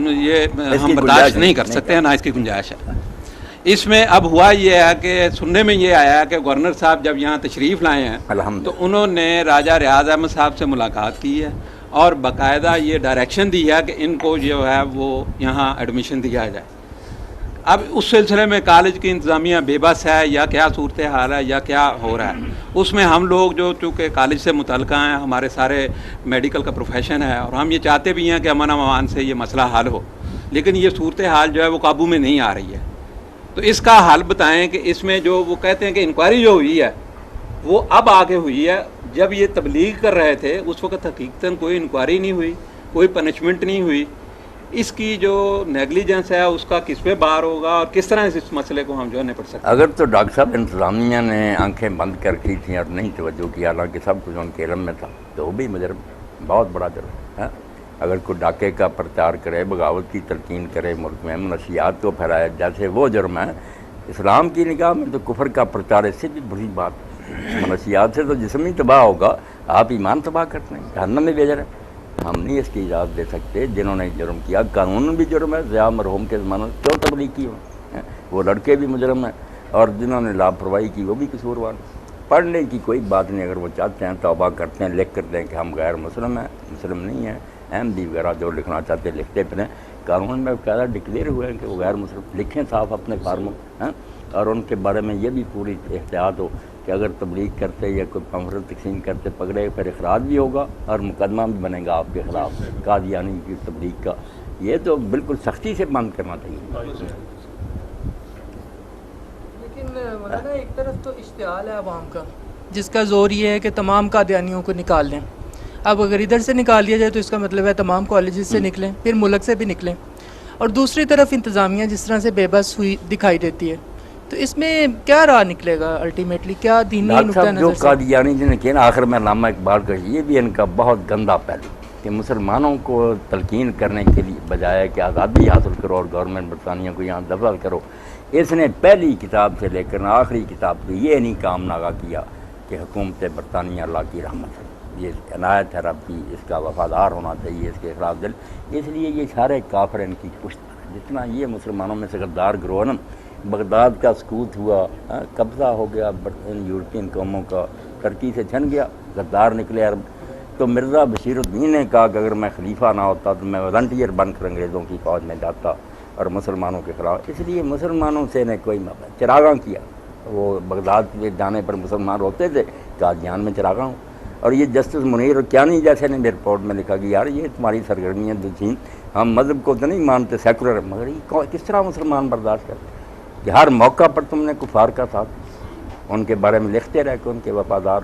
یہ ہم برداشت نہیں کر سکتے ہیں، نہ اس کی گنجائش ہے۔ اس میں اب ہوا یہ ہے کہ سننے میں یہ آیا کہ گورنر صاحب جب یہاں تشریف لائے ہیں تو انہوں نے راجہ ریاض احمد صاحب سے ملاقات کی ہے اور باقاعدہ یہ ڈائریکشن دی ہے کہ ان کو جو ہے وہ یہاں ایڈمیشن دیا جائے۔ اب اس سلسلے میں کالج کی انتظامیہ بے بس ہے یا کیا صورتحال ہے یا کیا ہو رہا ہے، اس میں ہم لوگ جو چونکہ کالج سے متعلقہ ہیں، ہمارے سارے میڈیکل کا پروفیشن ہے اور ہم یہ چاہتے بھی ہیں کہ امن امان سے یہ مسئلہ حل ہو، لیکن یہ صورتحال جو ہے وہ قابو میں نہیں آ رہی ہے۔ تو اس کا حل بتائیں کہ اس میں جو وہ کہتے ہیں کہ انکوائری جو ہوئی ہے وہ اب آگے ہوئی ہے، جب یہ تبلیغ کر رہے تھے اس وقت حقیقتاً کوئی انکوائری نہیں ہوئی، کوئی پنشمنٹ نہیں ہوئی۔ اس کی جو نیگلیجنس ہے اس کا کس پہ بار ہوگا اور کس طرح اس مسئلے کو ہم جو ہے نپٹ سکتے ہیں؟
اگر تو ڈاکٹر صاحب انتظامیہ نے آنکھیں بند کر کی تھیں اور نہیں توجہ کی، حالانکہ سب کچھ ان کے علم میں تھا، تو وہ بھی مجرم، بہت بڑا جرم ہے۔ اگر کوئی ڈاکے کا پرچار کرے، بغاوت کی تلقین کرے، ملک میں منشیات کو پھیلائے، جیسے وہ جرم ہے، اسلام کی نگاہ میں تو کفر کا پرچار اس سے بھی بری بات ہے۔ منشیات سے تو جسم ہی تباہ ہوگا، آپ ایمان تباہ کرتے ہیں، جہنم میں بھیج رہے ہیں۔ ہم نہیں اس کی اجازت دے سکتے۔ جنہوں نے جرم کیا، قانون بھی جرم ہے، ضیاء مرحوم کے زمانے میں کیوں تبلیغ کی ہوئی، وہ لڑکے بھی مجرم ہیں، اور جنہوں نے لاپرواہی کی وہ بھی قصوروار ہیں۔ پڑھنے کی کوئی بات نہیں، اگر وہ چاہتے ہیں توبہ کرتے ہیں، لکھ کرتے ہیں کہ ہم غیر مسلم ہیں، مسلم نہیں ہیں، احمدی وغیرہ جو لکھنا چاہتے ہیں لکھتے پھریں، قانون میں باقاعدہ ڈکلیئر ہوئے ہیں کہ وہ غیر مسلم، لکھیں صاف اپنے فارموں، اور ان کے بارے میں یہ بھی پوری احتیاط ہو کہ اگر تبلیغ کرتے یا کوئی پمفلٹ تقسیم کرتے پکڑے پھر اخراج بھی ہوگا اور مقدمہ بھی بنے گا آپ کے خلاف قادیانی کی تبلیغ کا. یہ تو بالکل سختی سے بند کرنا چاہیے.
لیکن مولانا ایک طرف تو اشتعال ہے عوام کا جس کا زور یہ ہے کہ تمام قادیانیوں کو نکال لیں. اب اگر ادھر سے نکال دیا جائے تو اس کا مطلب ہے تمام کالجز سے نکلیں پھر ملک سے بھی نکلیں. اور دوسری طرف انتظامیہ جس طرح سے بے بس ہوئی دکھائی دیتی ہے تو اس میں کیا راہ نکلے گا الٹیمیٹلی, کیا دینی
ڈاکٹر
نقطہ
صاحب جو
نظر سے؟
قادیانی جن نے کیا نا آخر میں علامہ اقبال کا یہ بھی ان کا بہت گندا پہلو کہ مسلمانوں کو تلقین کرنے کے لیے بجائے کہ آزادی حاصل کرو اور گورنمنٹ برطانیہ کو یہاں دفع کرو, اس نے پہلی کتاب سے لے کر آخری کتاب کو یہ نہیں کام ناغا کیا کہ حکومت برطانیہ اللہ کی رحمت ہے, یہ عنایت ہے رب کی, اس کا وفادار ہونا چاہیے, اس کے خلاف دل. اس لیے یہ سارے کافر ان کی پشت پر. جتنا یہ مسلمانوں میں سے غدار گروہ نا, بغداد کا سقوط ہوا, قبضہ ہو گیا ان یورپین قوموں کا, ترکی سے چھن گیا, غدار نکلے عرب. تو مرزا بشیر الدین نے کہا کہ اگر میں خلیفہ نہ ہوتا تو میں والنٹیئر بن کر انگریزوں کی فوج میں جاتا اور مسلمانوں کے خلاف. اس لیے مسلمانوں سے نے کوئی چراغاں کیا. وہ بغداد میں جانے پر مسلمان روتے تھے, قادیان میں چراغاں ہوں. اور یہ جسٹس منیر کیانی جیسے نے میرے رپورٹ میں لکھا کہ یار یہ تمہاری سرگرمیاں جو تھیں, ہم مذہب کو تو نہیں مانتے, سیکولر, مگر یہ کس طرح مسلمان برداشت کرتے کہ ہر موقع پر تم نے کفار کا ساتھ, ان کے بارے میں لکھتے رہ کہ ان کے وفادار.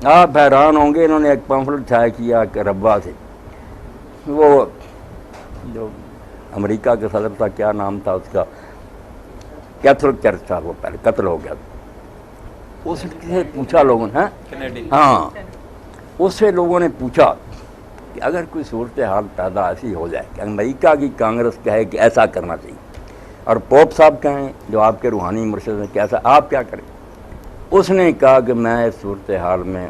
آپ حیران ہوں گے, انہوں نے ایک پمفلٹ چھایا کیا کہ ربا سے, وہ جو امریکہ کا صدر تھا, کیا نام تھا اس کا, کیتھولک چرچ تھا, وہ پہلے قتل ہو گیا. اس سے پوچھا لوگوں نے, ہاں اس سے لوگوں نے پوچھا کہ اگر کوئی صورتحال پیدا ایسی ہو جائے کہ امریکہ کی کانگریس کہے کہ ایسا کرنا چاہیے اور پوپ صاحب کہیں جو آپ کے روحانی مرشد ہیں کہ ایسا, آپ کیا کریں؟ اس نے کہا کہ میں اس صورتحال میں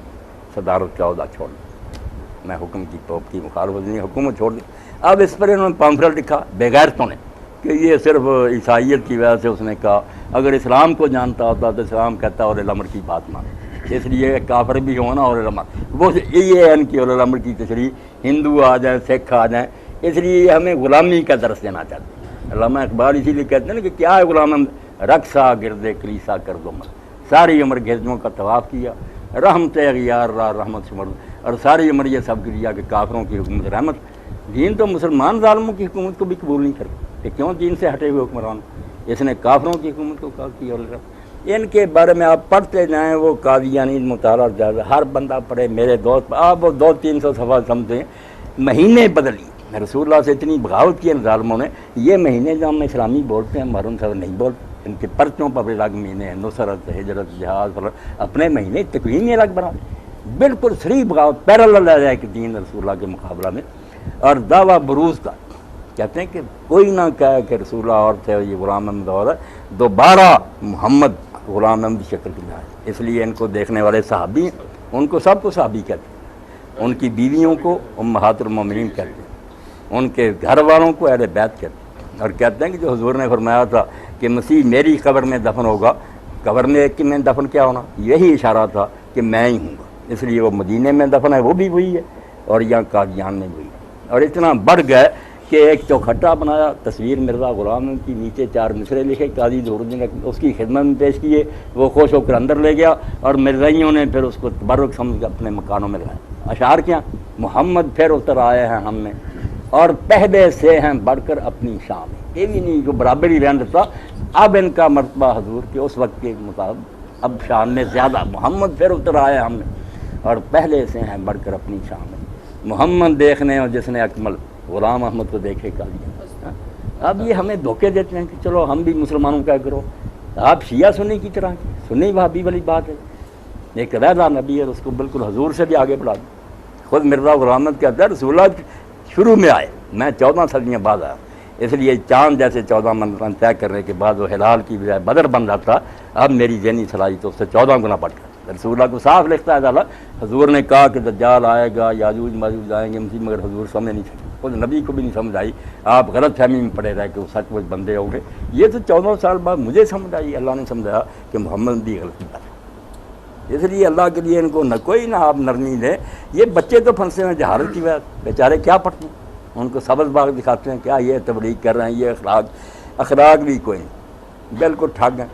صدارت کا عہدہ چھوڑ دوں, میں حکم کی پوپ کی مخالفت نہیں, حکومت چھوڑ دی. اب اس پر انہوں نے پمفلٹ لکھا بغیرتوں نے کہ یہ صرف عیسائیت کی وجہ سے. اس نے کہا اگر اسلام کو جانتا ہوتا تو اسلام کہتا اور الامر کی بات مان, اس لیے کافر بھی ہونا اور الامر, وہ یہ ہے ان کی اور الامر کی تشریح, ہندو آ جائیں سکھ آ جائیں, اس لیے یہ ہمیں غلامی کا درس دینا چاہتے ہیں. علامہ اقبال اسی لیے کہتے ہیں نا کہ کیا ہے غلام, رقصہ گردے کلیسا کر دو مر, ساری عمر گرجوں کا طواف کیا, رحمت اغیار را رحمت سمر, اور ساری عمر یہ سب کیا کہ کافروں کی حکومت رحمت. دین تو مسلمان ظالموں کی حکومت کو بھی قبول نہیں کرتے کہ کیوں دین سے ہٹے ہوئے حکمران, اس نے کافروں کی حکومت کو کہا کی. اور ان کے بارے میں آپ پڑھتے جائیں, وہ قادیانی مطالعہ زیادہ, ہر بندہ پڑھے. میرے دوست آپ 200-300 صفحہ سمجھتے ہیں, مہینے بدلی. رسول اللہ سے اتنی بغاوت کی ان ظالموں نے. یہ مہینے جو ہم اسلامی بولتے ہیں محرم صاحب نہیں بولتے, ان کے پرچوں پر الگ مہینے ہیں, نصرت, ہجرت, جہاد, اپنے مہینے تقویم ہی الگ بنا دیں. بالکل صریح بغاوت, پیرالل آ جائے کہ دین رسول اللہ کے مقابلہ میں. اور دعویٰ بروز کا کہتے ہیں کہ کوئی نہ کہے کہ رسول اللہ اور تھے, یہ غلام احمد اور ہے, دوبارہ محمد غلام احمد کی شکل میں آئے. اس لیے ان کو دیکھنے والے صحابی ہیں, ان کو سب کو صحابی کہتے ہیں, ان کی بیویوں کو امہات المومنین کہتے ہیں, ان کے گھر والوں کو اہل بیت کہتے ہیں. اور کہتے ہیں کہ جو حضور نے فرمایا تھا کہ مسیح میری قبر میں دفن ہوگا, قبر میں ایک میں دفن کیا ہونا, یہی اشارہ تھا کہ میں ہی ہوں گا. اس لیے وہ مدینے میں دفن ہے, وہ بھی وہی ہے, اور یہاں قادیان میں وہی ہے. اور اتنا بڑھ گئے کہ ایک چوکھٹا بنایا, تصویر مرزا غلام کی, نیچے 4 مصرے لکھے, قاضی ظہور نے اس کی خدمت میں پیش کیے, وہ خوش ہو کر اندر لے گیا, اور مرزائیوں نے پھر اس کو تبرک سمجھ کر اپنے مکانوں میں لگایا. اشعار کیا, محمد پھر اتر آئے ہیں ہم میں, اور پہلے سے ہیں بڑھ کر اپنی شان. یہ بھی نہیں جو برابر ہی رہن دیتا, اب ان کا مرتبہ حضور کے اس وقت کے مطابق اب شان میں زیادہ. محمد پھر اتر آئے ہم میں, اور پہلے سے ہیں بڑھ کر اپنی شان میں. محمد دیکھنے اور جس نے اکمل, غلام احمد کو دیکھے کا لیا. اب یہ ہمیں دھوکے دیتے ہیں کہ چلو ہم بھی مسلمانوں کا کرو. آپ شیعہ سنی کی طرح, سنی وہابی والی بات ہے. ایک ریضا نبی ہے, اس کو بالکل حضور سے بھی آگے بڑھا دیں. خود مرزا غلام احمد کہتا ہے رسول اللہ شروع میں آئے, میں 14 صدیاں بعد آیا, اس لیے چاند جیسے 14 منزل طے کرنے کے بعد وہ ہلال کی بجائے بدر بن جاتا, اب میری ذہنی صلاحیت اس سے 14 گنا بڑھ کر. رسول اللہ کو صاف لکھتا ہے تعالیٰ, حضور نے کہا کہ دجال آئے گا, یاجوج ماجوج آئیں گے مسیح, مگر حضور سمجھ نہیں سکتے, خود نبی کو بھی نہیں سمجھ آئی. آپ غلط فہمی میں پڑے رہے کہ وہ سچ مچ بندے ہوں گے. یہ تو 14 سال بعد مجھے سمجھ آئی, اللہ نے سمجھایا کہ محمد بھی غلطی کر. اس لیے اللہ کے لیے ان کو نہ کوئی نہ آپ نرمی دیں. یہ بچے تو پھنسے ہیں جہالت کی وجہ, بیچارے کیا پڑھتے ہیں, ان کو سبز باغ دکھاتے ہیں, کیا یہ تبلیغ کر رہے ہیں, یہ اخلاق بھی کوئی نہیں, بالکل ٹھگ ہیں.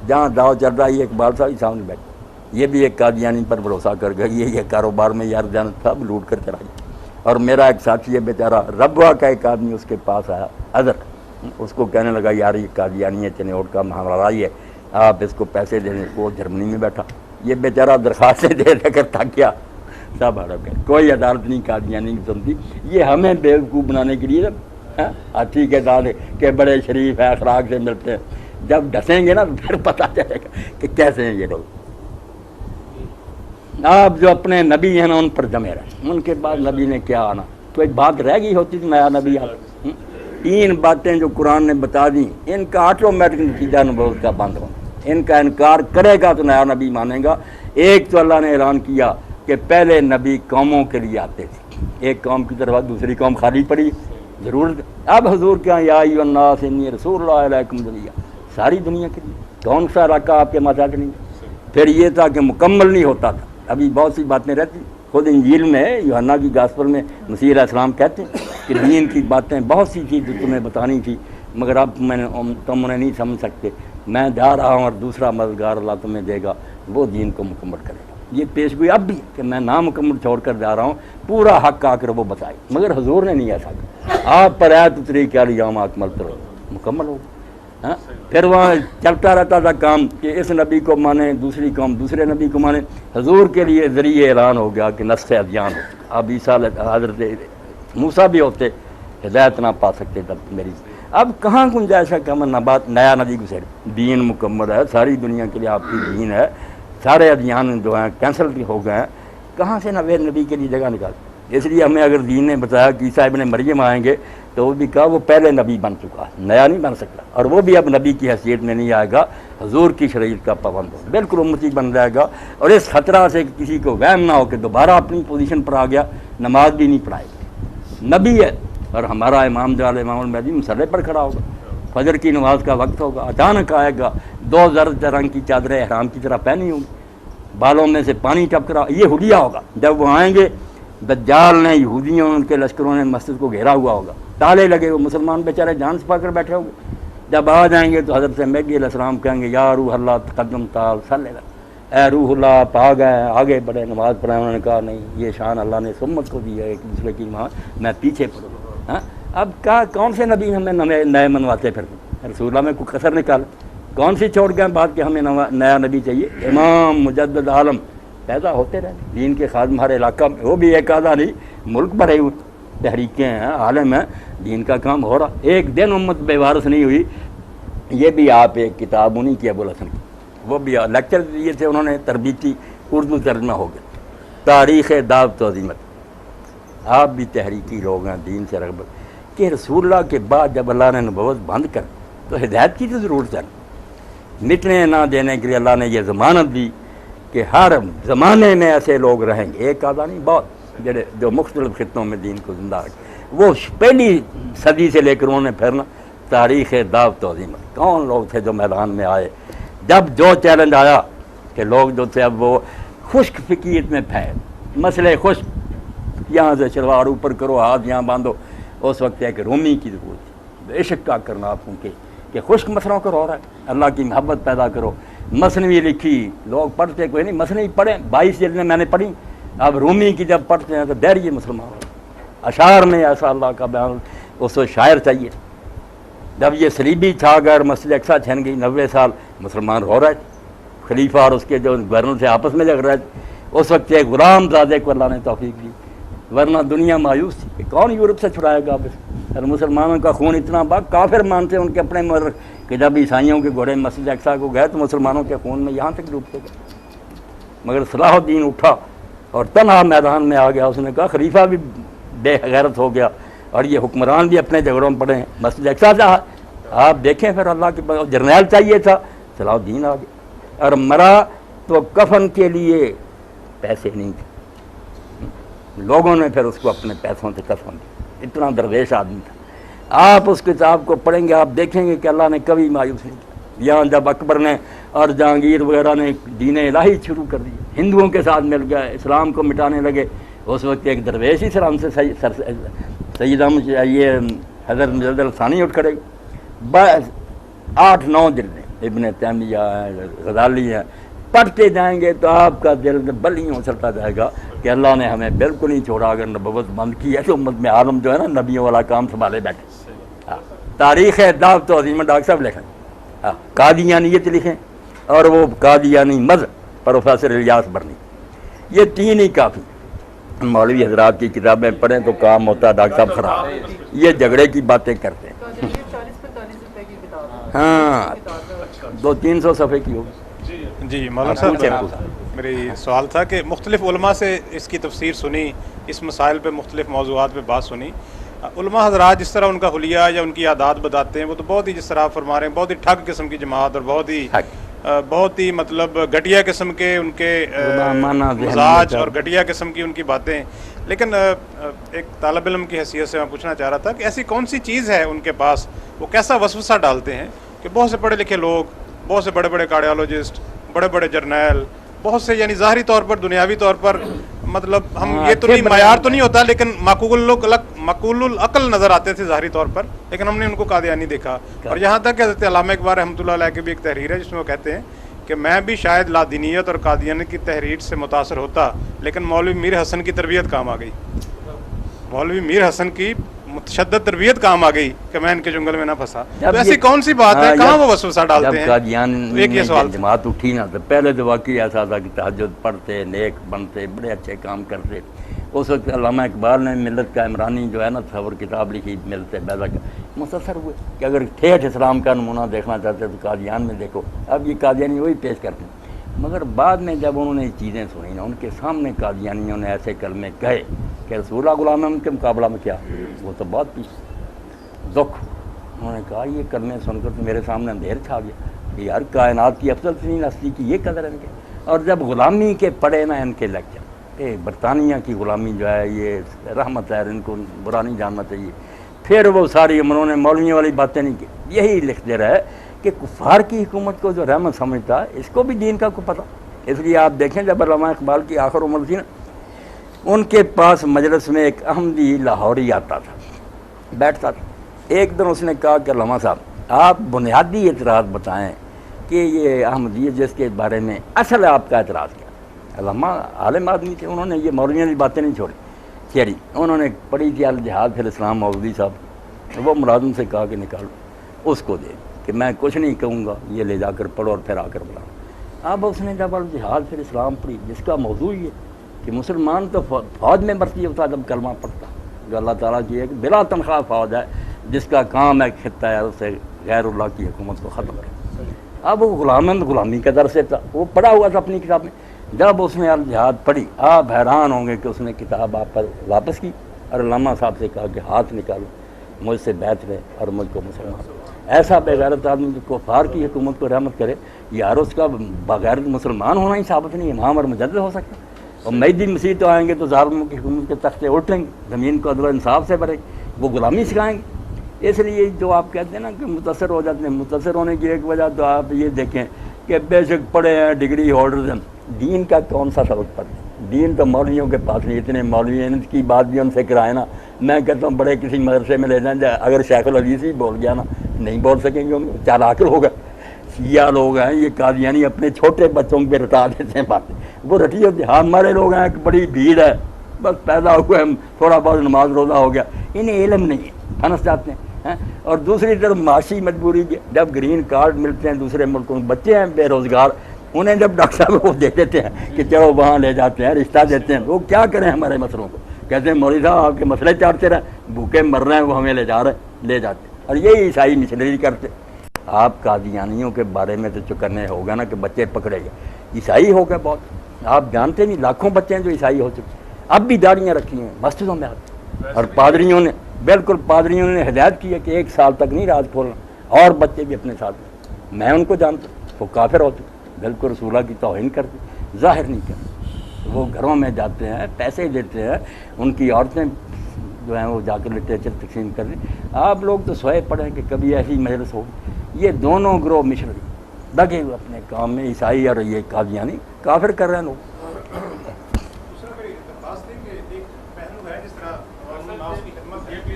جہاں داؤ چل رہا ہے یہ اقبال صاحب ہی سامنے بیٹھے، یہ بھی ایک قادیانی پر بھروسہ کر گئی ہے، یہ کاروبار میں یار جان سب لوٹ کر چلا گیا۔ اور میرا ایک ساتھی ہے بیچارہ ربوہ کا ایک آدمی اس کے پاس آیا اظہر، اس کو کہنے لگا یار یہ قادیانی ہے چنوٹ کا ہمارا یہ، آپ اس کو پیسے دے دیں، وہ جرمنی میں بیٹھا، یہ بیچارہ درخواستیں دے دے کر تھک گیا، سب ہڑپ گئے، کوئی عدالت نہیں قادیانی کی سنتی۔ یہ ہمیں بیوقوف بنانے کے لیے اچھی کے داد کہ بڑے شریف ہے اخلاق سے ملتے ہیں، جب ڈسیں گے نا تو پھر پتہ چلے گا کہ کیسے ہیں یہ لوگ۔ آپ جو اپنے نبی ہیں نا ان پر جمے رہے، ان کے بعد نبی نے کیا آنا، کوئی بات رہ گئی ہوتی تو نیا نبی آتا۔ تین باتیں جو قرآن نے بتا دیں ان کا آٹومیٹک نتیجہ نبوت کا بند ہونا، ان کا انکار کرے گا تو نیا نبی مانے گا۔ ایک تو اللہ نے اعلان کیا کہ پہلے نبی قوموں کے لیے آتے تھے، ایک قوم کی طرف دوسری قوم خالی پڑی ضرورت، اب حضور کیا یا ایھا الناس انی رسول اللہ علیکم جمیعا، ساری دنیا کے لیے، کون سا علاقہ آپ کے مذاق نہیں۔ پھر یہ تھا کہ مکمل نہیں ہوتا تھا، ابھی بہت سی باتیں رہتی، خود انجیل میں یوحنا کی گاسپل میں مسیح علیہ السلام کہتے ہیں کہ دین کی باتیں بہت سی تھی جو تمہیں بتانی تھی مگر اب تم انہیں نہیں سمجھ سکتے، میں جا رہا ہوں اور دوسرا مددگار اللہ تمہیں دے گا، وہ دین کو مکمل کرے گا۔ یہ پیش گوئی اب بھی کہ میں نامکمل چھوڑ کر جا رہا ہوں، پورا حق آ کر وہ بتائے، مگر حضور نے نہیں ایسا کہا، آپ پر آیت اتری کہ الیوم اکملت لکم، مکمل ہو۔ پھر وہاں چلتا رہتا تھا کام کہ اس نبی کو مانے دوسری قوم دوسرے نبی کو مانے، حضور کے لیے ذریعے اعلان ہو گیا کہ نسخ ادیان ہو، اب عیسیٰ حضرت موسیٰ بھی ہوتے ہدایت نہ پا سکتے تب میری، اب کہاں گنجائش ہے کہ ہم نیا نبی گزرے، دین مکمل ہے، ساری دنیا کے لیے آپ کی دین ہے، سارے ادیان جو ہیں کینسل بھی ہو گئے ہیں، کہاں سے نوے نبی کے لیے جگہ نکال۔ اس لیے ہمیں اگر دین نے بتایا کہ عیسیٰ ابن مریم آئیں گے تو وہ بھی کہا وہ پہلے نبی بن چکا، نیا نہیں بن سکتا، اور وہ بھی اب نبی کی حیثیت میں نہیں آئے گا، حضور کی شریعت کا پابند ہو، بالکل امتی بن جائے گا۔ اور اس خطرہ سے کسی کو وہم نہ ہو کہ دوبارہ اپنی پوزیشن پر آ گیا، نماز بھی نہیں پڑھائے گا، نبی ہے، اور ہمارا امام جلال امام المہدی مسلح پر کھڑا ہوگا، فجر کی نماز کا وقت ہوگا، اچانک آئے گا، دو زرد رنگ کی چادریں احرام کی طرح پہنی ہوں گی، بالوں میں سے پانی ٹپک رہا، یہ حلیہ ہوگا۔ جب وہ آئیں گے دجال نے یہودیوں ان کے لشکروں نے مسجد کو گھیرا ہوا ہوگا، تالے لگے ہوئے، مسلمان بیچارے جان چھپا کر بیٹھے ہوں گے، جب آ جائیں گے تو حضرت مہدی علیہ السلام کہیں گے یا روح اللہ تقدم تعال صلی اللہ، اے روح اللہ آپ آ گئے، آگے بڑے نماز پڑھائیں۔ انہوں نے کہا نہیں، یہ شان اللہ نے سمت کو دی ہے ایک دوسرے کی، وہاں میں پیچھے پڑوں۔ اب کیا کون سے نبی ہمیں نئے منواتے پھر رسول اللہ میں کوئی کثر نکال، کون سی چھوڑ گئے بات کہ ہمیں نیا نبی چاہیے؟ امام مجدد عالم پیدا ہوتے رہے، دین کے خادم ہر علاقہ میں، وہ بھی ایک آدھا نہیں، ملک بھرے ہوئے تحریکیں ہیں، عالم ہیں، دین کا کام ہو رہا، ایک دن امت بے وارث نہیں ہوئی۔ یہ بھی آپ ایک کتاب انہیں کی ابو الحسن کی، وہ بھی لیکچر دیے تھے انہوں نے، تربیتی اردو ترجمہ ہو گیا، تاریخ دعوت و عظیمت۔ آپ بھی تحریکی لوگ ہیں، دین سے رغبت کہ رسول اللہ کے بعد جب اللہ نے نبوت بند کر تو ہدایت کی تو ضرورت ہے، مٹنے نہ دینے کے لیے اللہ نے یہ ضمانت دی کہ ہر زمانے میں ایسے لوگ رہیں گے، ایک آدھا نہیں، بہت جو مختلف خطوں میں دین کو زندہ رکھے۔ وہ پہلی صدی سے لے کر انہوں نے پھرنا تاریخ دعوت و عظیمت، کون لوگ تھے جو میدان میں آئے، جب جو چیلنج آیا کہ لوگ جو تھے اب وہ خشک فکریت میں پھیل، مسئلے خشک، یہاں سے شلوار اوپر کرو، ہاتھ یہاں باندھو، اس وقت ایک رومی کی ضرورت تھی، بے شک کا کرنا آپ کو کہ خشک مسئلوں کو ہو رہا ہے، اللہ کی محبت پیدا کرو۔ مثنوی لکھی، لوگ پڑھتے کوئی نہیں، مثنوی پڑھیں، 22 جلدیں میں نے پڑھی، اب رومی کی جب پڑھتے ہیں تو دہریے مسلمان، اشعار میں ایسا اللہ کا بیان، اس کو شاعر چاہیے۔ جب یہ صلیبی چھا گئے اور مسجد اقصی چھن گئی، 90 سال مسلمان ہو رہے تھے، خلیفہ اور اس کے جو گورنر سے آپس میں لگ رہے تھے، اس وقت ایک غلام زادے کو اللہ نے توفیق دی، ورنہ دنیا مایوس تھی کہ کون یورپ سے چھڑائے گا واپس، اور مسلمانوں کا خون اتنا کافر مانتے ہیں ان کے اپنے مورخ کہ جب عیسائیوں کے گھوڑے مسجد اقصی کو گئے تو مسلمانوں کے خون میں یہاں تک ڈوبتے گئے، مگر صلاح الدین اٹھا اور تنہا میدان میں آ گیا، اس نے کہا خلیفہ بھی بے غیرت ہو گیا اور یہ حکمران بھی اپنے جھگڑوں میں پڑے ہیں، مسجد اقصی سے آپ دیکھیں، پھر اللہ کے جرنیل چاہیے تھا، صلاح الدین آ گیا، اور مرا تو کفن کے لیے پیسے نہیں تھے، لوگوں نے پھر اس کو اپنے پیسوں سے کفن دیا، اتنا درویش آدمی تھا۔ آپ اس کتاب کو پڑھیں گے، آپ دیکھیں گے کہ اللہ نے کبھی مایوس نہیں کیا۔ یہاں جب اکبر نے اور جہانگیر وغیرہ نے دین الہی شروع کر دی، ہندوؤں کے ساتھ مل گئے، اسلام کو مٹانے لگے، اس وقت ایک درویش ہی اسلام سے سیدہ یہ حضرت مجدد ثانی اٹھ کھڑے، 8-9 جلدیں ابن تیمیہ ہیں, غزالی ہیں, پڑھتے جائیں گے تو آپ کا دل بلیوں چلتا جائے گا کہ اللہ نے ہمیں بالکل نہیں چھوڑا. اگر نبوت بند کی ہے تو امت میں عالم جو ہے نا نبیوں والا کام سنبھالے بیٹھے. تاریخ دعوت و عظیم ڈاکٹر صاحب لکھیں, قادیانیت لکھیں, اور وہ قادیانی مذہب پروفیسر الیاس برنی, یہ تین ہی کافی. مولوی حضرات کی کتابیں پڑھیں تو کام ہوتا ہے ڈاکٹر صاحب خراب, یہ جھگڑے کی باتیں کرتے ہیں.
40-45 روپے کی کتاب
ہاں 200-300 صفحے کی ہوگی.
جی مولانا صاحب میری سوال تھا کہ مختلف علماء سے اس کی تفسیر سنی, اس مسائل پہ مختلف موضوعات پہ بات سنی. علماء حضرات جس طرح ان کا حلیہ یا ان کی عادات بتاتے ہیں وہ تو بہت ہی, جس طرح آپ فرما رہے ہیں, بہت ہی ٹھگ قسم کی جماعت اور بہت ہی مطلب گھٹیا قسم کے ان کے مزاج اور گھٹیا قسم کی ان کی باتیں. لیکن ایک طالب علم کی حیثیت سے میں پوچھنا چاہ رہا تھا کہ ایسی کون سی چیز ہے ان کے پاس, وہ کیسا وسوسہ ڈالتے ہیں کہ بہت سے پڑھے لکھے لوگ, بہت سے بڑے بڑے کارڈیالوجسٹ, بڑے بڑے جرنیل, بہت سے یعنی ظاہری طور پر دنیاوی طور پر مطلب ہم یہ تو نہیں, معیار تو نہیں ہوتا لیکن معقول العقل نظر آتے تھے ظاہری طور پر, لیکن ہم نے ان کو قادیانی دیکھا. اور یہاں تک کہ حضرت علامہ اقبال رحمۃ اللہ علیہ کی بھی ایک تحریر ہے جس میں وہ کہتے ہیں کہ میں بھی شاید لادینیت اور قادیانی کی تحریر سے متاثر ہوتا, لیکن مولوی میر حسن کی تربیت کام آ گئی. مولوی میر حسن کی متشدد تربیت کام آ گئی کہ میں ان کے جنگل میں نہ پھنسا. تو ایسی کون سی بات ہے, کہاں وہ وسوسہ ڈالتے ہیں؟
قادیان
ایک یہ سوال
جماعت اٹھی نا تو پہلے تو واقعی ایسا تھا کہ تہجد پڑھتے, نیک بنتے, بڑے اچھے کام کرتے. اس وقت علامہ اقبال نے ملت کا عمرانی جو ہے نا تصور کتاب لکھی, ملت بیضا کا, متاثر ہوئے کہ اگر ٹھیٹھ اسلام کا نمونہ دیکھنا چاہتے تو قادیان میں دیکھو. اب یہ قادیانی وہی پیش کرتے ہیں. مگر بعد میں جب انہوں نے یہ چیزیں سنی نا, ان کے سامنے قادیانیوں نے ایسے کلمے کہے کہ رسول اللہ غلام ان کے مقابلہ میں کیا, وہ تو بہت پیچھے دکھ. انہوں نے کہا یہ کلمے سن کر تو میرے سامنے اندھیر چھا گیا کہ یار کائنات کی افضل ترین ہستی کی یہ قدر ان کے. اور جب غلامی کے پڑے نا ان کے لیکچر, برطانیہ کی غلامی جو ہے یہ رحمت ہے, ان کو برا نہیں جاننا چاہیے. پھر وہ ساری انہوں نے مولویوں والی باتیں نہیں کی, یہی لکھتے رہے کہ کفار کی حکومت کو جو رحمت سمجھتا ہے اس کو بھی دین کا کو پتہ. اس لیے آپ دیکھیں جب علامہ اقبال کی آخر عمر تھی نا, ان کے پاس مجلس میں ایک احمدی لاہوری آتا تھا, بیٹھتا تھا. ایک دن اس نے کہا کہ علامہ صاحب آپ بنیادی اعتراض بتائیں کہ یہ احمدی جس کے بارے میں اصل آپ کا اعتراض کیا. علامہ عالم آدمی تھے, انہوں نے یہ مولویوں کی باتیں نہیں چھوڑی. انہوں نے پڑھی تھی الجہاد فی الاسلام مودودی صاحب, وہ ملازم سے کہا کہ نکالو, اس کو دے کہ میں کچھ نہیں کہوں گا, یہ لے جا کر پڑھو اور پھر آ کر بلاؤ. اب اس نے جب الجہاد فی الاسلام پڑھی جس کا موضوع یہ کہ مسلمان تو فوج میں بھرتی ہوتا جب کلمہ پڑھتا, جو اللہ تعالیٰ کی ایک بلا تنخواہ فوج ہے جس کا کام ہے خطہ ہے اسے غیر اللہ کی حکومت کو ختم کرے. اب وہ غلامی کا درس تھا, وہ پڑھا ہوا تھا اپنی کتاب میں. جب اس نے الجہاد پڑھی آپ حیران ہوں گے کہ اس نے کتاب آپ پر واپس کی اور علامہ صاحب سے کہا کہ ہاتھ نکالو, مجھ سے بیعت لے اور مجھ کو مسلمان. ایسا بغیرت آدمی جو کفار کی حکومت کو رحمت کرے, یار اس کا بغیرت مسلمان ہونا ہی ثابت نہیں, امام اور مجدد ہو سکتا. اور مہدی مسیح تو آئیں گے تو ظالموں کی حکومت کے تختے الٹیں گے, زمین کو عدل و انصاف سے بھرے گی, وہ غلامی سکھائیں گے. اس لیے جو آپ کہتے ہیں نا کہ متاثر ہو جاتے ہیں, متاثر ہونے کی ایک وجہ تو آپ یہ دیکھیں کہ بے شک پڑھے ہیں, ڈگری ہولڈرز ہیں, دین کا کون سا سبق پڑھتے ہیں. دین تو مولویوں کے پاس نہیں, اتنے مولوی ان کی بات بھی ان سے کرائے نا. میں کہتا ہوں بڑے کسی مدرسے میں لے جائیں, اگر شیخ الحدیث ہی بول گیا نا, نہیں بول سکیں گے, چالاک لوگ ہیں, شیعہ لوگ ہیں, یہ قادیانی اپنے چھوٹے بچوں پہ رٹا دیتے ہیں باتیں. وہ رٹی ہوتی, ہمارے لوگ ہیں کہ بڑی بھیڑ ہے, بس پیدا ہوئے ہم, تھوڑا بہت نماز روزہ ہو گیا, انہیں علم نہیں ہے, پھنس جاتے ہیں. اور دوسری طرف معاشی مجبوری کے, جب گرین کارڈ ملتے ہیں دوسرے ملکوں میں, بچے ہیں بے روزگار, انہیں جب ڈاکٹر صاحب کو دے دیتے ہیں کہ چلو وہاں لے جاتے ہیں, رشتہ دیتے ہیں, وہ کیا کریں ہمارے مسئلوں کو. کہتے ہیں مولوی صاحب آپ کے مسئلے چاٹتے رہے, بھوکے مر رہے ہیں, وہ ہمیں لے جا رہے ہیں, لے جاتے ہیں. اور یہی عیسائی مشنری کرتے. آپ قادیانیوں کے بارے میں تو چکرنے ہوگا نا کہ بچے پکڑے گئے, عیسائی ہو گئے بہت, آپ جانتے نہیں لاکھوں بچے ہیں جو عیسائی ہو چکے. اب بھی داڑیاں رکھی ہیں, مسجدوں میں آتے. اور پادریوں نے پادریوں نے ہدایت کی ہے کہ 1 سال تک نہیں راز کھولنا, اور بچے بھی اپنے ساتھ. میں ان کو جانتا ہوں, وہ کافر ہوتے, بالکل رسول اللہ کی توہین کرتے, ظاہر نہیں کرتے. وہ گھروں میں جاتے ہیں, پیسے دیتے ہیں, ان کی عورتیں جو ہیں وہ جا کر لٹریچر تقسیم کر دیں. آپ لوگ تو سوئے پڑے کہ کبھی ایسی مجلس ہوگی. یہ دونوں گروہ مشرقی لگے ہوئے اپنے کام میں, عیسائی اور یہ قادیانی کافر کر رہے ہیں لوگ.
جس طرح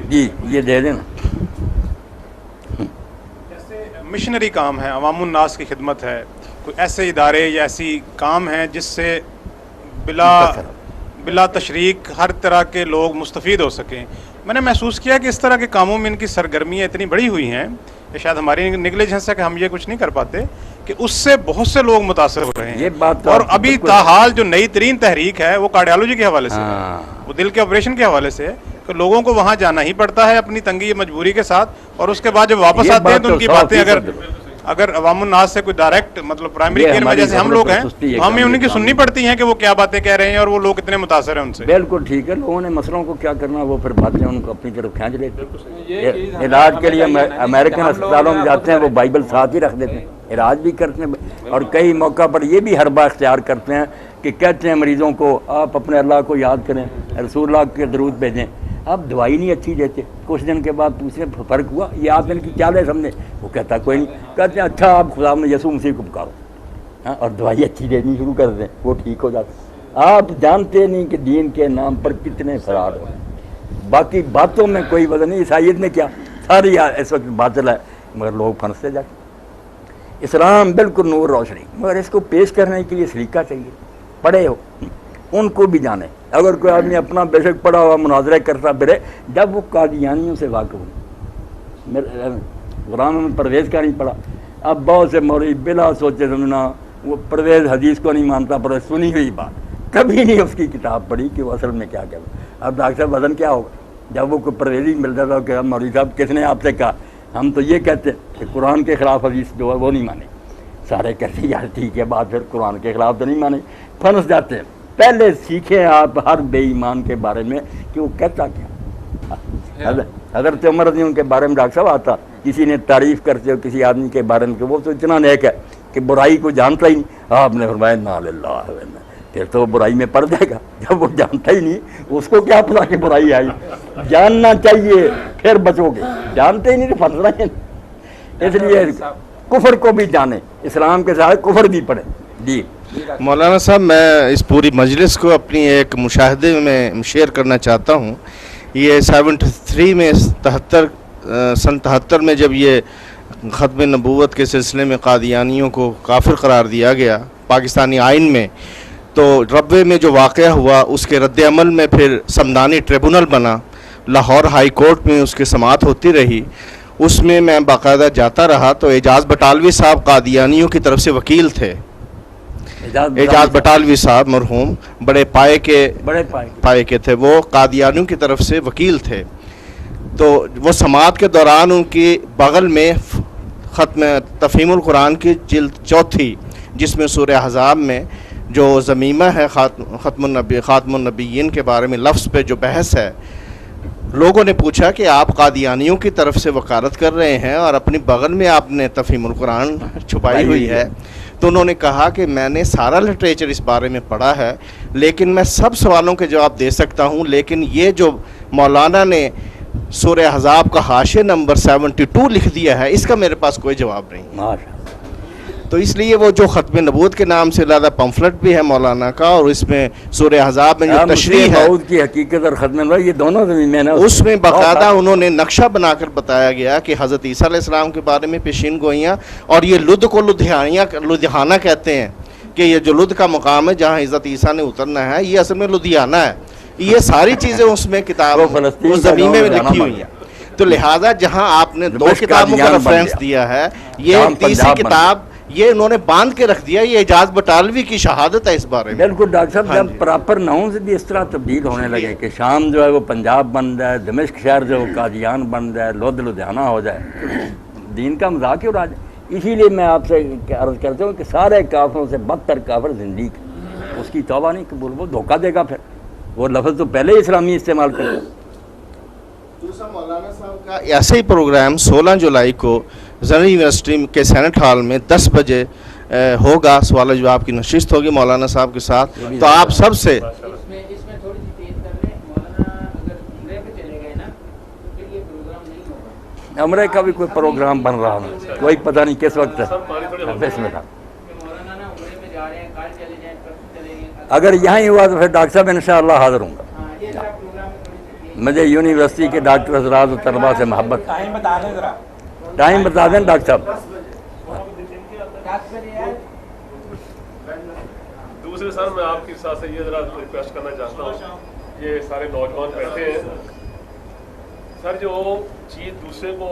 جی یہ دے دیں نا.
جیسے مشنری کام ہے, عوام الناس کی خدمت ہے, کوئی ایسے ادارے یا ایسی کام ہیں جس سے بلا تشریک ہر طرح کے لوگ مستفید ہو سکیں. میں نے محسوس کیا کہ اس طرح کے کاموں میں ان کی سرگرمیاں اتنی بڑی ہوئی ہیں, کہ شاید ہماری نیگلیجنس ہے کہ ہم یہ کچھ نہیں کر پاتے, کہ اس سے بہت سے لوگ متاثر ہو رہے ہیں.
یہ بات تو
اور
آپ کی
ابھی
بالکل
تاحال جو نئی ترین تحریک ہے وہ کارڈیالوجی کے حوالے سے ہے, وہ دل کے آپریشن کے حوالے سے ہے, کہ لوگوں کو وہاں جانا ہی پڑتا ہے اپنی تنگی مجبوری کے ساتھ, اور اس کے بعد جب واپس
یہ
آتے ہیں
بات
تو ان کی
تو
باتیں
100%
اگر عوام الناس سے کوئی ڈائریکٹ مطلب پرائمری
یہ
کیئر میں
ہماری
جیسے ہم لوگ ہیں,
سستی ہے
تو ہمیں
کہ ہم
ان کی
یہ
سننی
کام
پڑتی ہیں کہ وہ کیا باتیں کہہ رہے ہیں اور وہ لوگ کتنے متاثر ہیں ان سے.
بالکل ٹھیک ہے, لوگوں نے مسئلوں کو کیا کرنا, وہ پھر باتیں ان کو اپنی طرف کھینچ لیتے. علاج کے لیے امریکن اسپتالوں میں جاتے ہیں, وہ بائبل ساتھ ہی رکھ دیتے ہیں, علاج بھی کرتے ہیں, اور کئی موقع پر یہ بھی حربہ اختیار کرتے ہیں کہ کہتے ہیں مریضوں کو آپ اپنے اللہ کو یاد کریں, رسول اللہ کے درود بھیجیں. آپ دوائی نہیں اچھی دیتے, کچھ دن کے بعد پوچھیں فرق ہوا, یہ آپ ان کی کیا لے سمجھے, وہ کہتا کوئی نہیں, کہتے ہیں اچھا آپ خدا میں یسوع مسیح کو پکارو, ہاں, اور دوائی اچھی دینی شروع کر دیں, وہ ٹھیک ہو جاتا. آپ جانتے نہیں کہ دین کے نام پر کتنے فرار ہو ہیں. باقی باتوں میں کوئی وزن نہیں, عیسائیت میں کیا ساری اس وقت باطل ہے, مگر لوگ پھنستے جا کے. اسلام بالکل نور روشنی, مگر اس کو پیش کرنے کے لیے سلیقہ چاہیے, پڑھے ہو ان کو بھی جانے. اگر کوئی آدمی اپنا بے شک پڑھا ہوا مناظرہ کرتا پھرے, جب وہ قادیانیوں سے واقف ہو, غلام میں پرویز کا نہیں پڑھا, اب بہت سے مولوی بلا سوچے سمجھنا وہ پرویز حدیث کو نہیں مانتا, پر سنی ہوئی بات, کبھی نہیں اس کی کتاب پڑھی کہ وہ اصل میں کیا کہہ رہا. اب ڈاکٹر صاحب وزن کیا ہوگا جب وہ کوئی پرویزی ملتا تھا کہ مولوی صاحب کس نے آپ سے کہا, ہم تو یہ کہتے ہیں کہ قرآن کے خلاف حدیث جو ہے وہ نہیں مانے. سارے کہتے یار ٹھیک ہے بات, پھر قرآن کے خلاف تو نہیں مانے, پھنس جاتے ہیں. پہلے سیکھیں آپ ہر بے ایمان کے بارے میں کہ وہ کہتا کیا. حضرت عمر رضی اللہ عنہ کے بارے میں ڈاکٹر صاحب آتا, کسی نے تعریف کرتے ہو کسی آدمی کے بارے میں کہ وہ تو اتنا نیک ہے کہ برائی کو جانتا ہی نہیں, آپ نے فرمایا نا للہ, پھر تو وہ برائی میں پڑ جائے گا. جب وہ جانتا ہی نہیں, اس کو کیا پتا کہ برائی آئی, جاننا چاہیے پھر بچو گے, جانتے ہی نہیں تو پھنس رہے ہیں. اس لیے کفر کو بھی جانیں, اسلام کے ساتھ کفر بھی پڑھیں. جی
مولانا صاحب, میں اس پوری مجلس کو اپنی ایک مشاہدے میں شیئر کرنا چاہتا ہوں. یہ 73 میں سن 73 میں جب یہ ختم نبوت کے سلسلے میں قادیانیوں کو کافر قرار دیا گیا پاکستانی آئین میں, تو ربوے میں جو واقعہ ہوا اس کے رد عمل میں پھر سمدانی ٹریبونل بنا, لاہور ہائی کورٹ میں اس کی سماعت ہوتی رہی. اس میں میں باقاعدہ جاتا رہا, تو اعجاز بٹالوی صاحب قادیانیوں کی طرف سے وکیل تھے. اعجاز بٹالوی صاحب مرحوم بڑے پائے کے تھے, وہ قادیانیوں کی طرف سے وکیل تھے. تو وہ سماعت کے دوران ان کی بغل میں ختم تفہیم القرآن کی جلد 4 جس میں سورہ احزاب میں جو ضمیمہ ہے خاتم النبیین کے بارے میں لفظ پہ جو بحث ہے, لوگوں نے پوچھا کہ آپ قادیانیوں کی طرف سے وکالت کر رہے ہیں اور اپنی بغل میں آپ نے تفہیم القرآن چھپائی ہوئی ہے. تو انہوں نے کہا کہ میں نے سارا لٹریچر اس بارے میں پڑھا ہے, لیکن میں سب سوالوں کے جواب دے سکتا ہوں, لیکن یہ جو مولانا نے سورہ احزاب کا حاشیہ نمبر 72 لکھ دیا ہے, اس کا میرے پاس کوئی جواب نہیں. تو اس لیے وہ جو ختم نبوت کے نام سے زیادہ پمفلٹ بھی ہے مولانا کا, اور اس میں سورہ احزاب میں جو تشریح ہے
کی حقیقت اور ختم نبوت یہ دونوں زمین,
اس میں باقاعدہ انہوں نے نقشہ بنا کر بتایا گیا کہ حضرت عیسیٰ علیہ السلام کے بارے میں پیشین گوئیاں, اور یہ لدھ کو لدھیانہ کہتے ہیں کہ یہ جو لدھ کا مقام ہے جہاں حضرت عیسیٰ نے اترنا ہے, یہ اصل میں لدھیانہ ہے. یہ ساری چیزیں اس میں کتاب اس زمین میں لکھی ہوئی ہیں. تو لہٰذا جہاں آپ نے 2 کتابوں کا ریفرنس دیا ہے, یہ تیسری کتاب یہ انہوں نے باندھ کے رکھ دیا. یہ اعجاز بٹالوی کی شہادت ہے اس بارے میں.
بالکل ڈاکٹر صاحب, جب پراپر ناؤں سے بھی اس طرح تبدیل ہونے لگے کہ شام جو ہے وہ پنجاب بن جائے, دمشق شہر جو قادیان بن جائے, لدھیانہ ہو جائے, دین کا مذاق ہی اڑا جائے. اسی لیے میں آپ سے عرض کرتا ہوں کہ سارے کافروں سے بدتر کافر زندگی, اس کی توبہ نہیں قبول, وہ دھوکہ دے گا. پھر وہ لفظ تو پہلے ہی اسلامی استعمال کرے.
دوسرا مولانا صاحب کا ایسا ہی پروگرام 16 جولائی کو زرعی یونیورسٹی کے سینٹ ہال میں 10 بجے ہوگا, سوال و جواب کی نشست ہوگی مولانا صاحب کے ساتھ. تو آپ سب سے
اس میں تھوڑی سی تیز کر لیں مولانا, اگر عمرے پہ چلے گئے نا تو پھر یہ پروگرام نہیں ہوگا.
عمرے کا بھی کوئی پروگرام بن رہا ہے, کوئی پتہ نہیں کس وقت ہے.
مولانا نا عمرے پہ جا رہے ہیں, کل چلے جائیں, پرسوں چلے گئے.
اگر یہاں ہی ہوا تو پھر ڈاکٹر صاحب انشاءاللہ حاضر ہوں گا. مجھے یونیورسٹی کے ڈاکٹر حضرات و طلباء سے محبت. ٹائم بتا دیں ڈاکٹر صاحب.
دوسرے سر میں آپ کے ساتھ سے یہ ذرا ریکویسٹ کرنا چاہتا ہوں, یہ سارے نوجوان بیٹھے ہیں سر, جو چیز دوسرے کو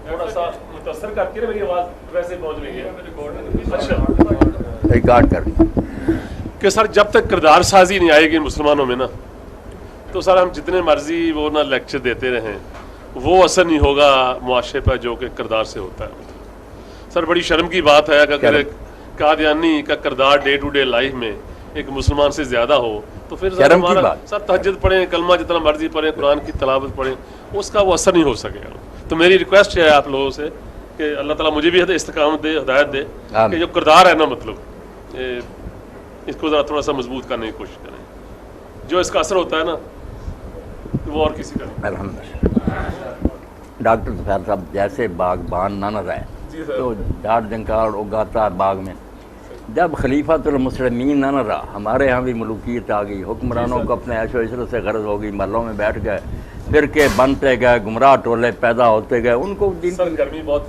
تھوڑا سا متاثر کرتی ہے, میری آواز ویسے پہنچ رہی ہے, اچھا
ریکارڈ کر
کہ سر جب تک کردار سازی نہیں آئے گی مسلمانوں میں نا, تو سر ہم جتنے مرضی وہ نا لیکچر دیتے رہیں, وہ اثر نہیں ہوگا معاشرے پر جو کہ کردار سے ہوتا ہے. سر بڑی شرم کی بات ہے اگر ایک قادیانی کا کردار ڈے ٹو ڈے لائف میں ایک مسلمان سے زیادہ ہو, تو پھر سر تہجد پڑھیں, کلمہ جتنا مرضی پڑھیں, قرآن کی تلاوت پڑھیں, اس کا وہ اثر نہیں ہو سکے گا. تو میری ریکویسٹ ہے آپ لوگوں سے کہ اللہ تعالیٰ مجھے بھی استقامت دے, ہدایت دے, کہ جو کردار ہے نا مطلب اس کو ذرا تھوڑا سا مضبوط کرنے کی کوشش کریں. جو اس کا اثر ہوتا ہے نا وہ اور کسی کا نہیں.
الحمدللہ. ڈاکٹر ظفیر صاحب جیسے باغبان نہ نظر آئے تو ڈاٹ جنکار اگاتا ہے باغ میں. جب خلیفۃ المسلمین نہ رہا, ہمارے ہاں بھی ملوکیت آ گئی, حکمرانوں کو اپنے عیش و عشرت سے غرض ہو گئی, محلوں میں بیٹھ گئے, فرقے بنتے گئے, گمراہ ٹولے پیدا ہوتے گئے. ان کو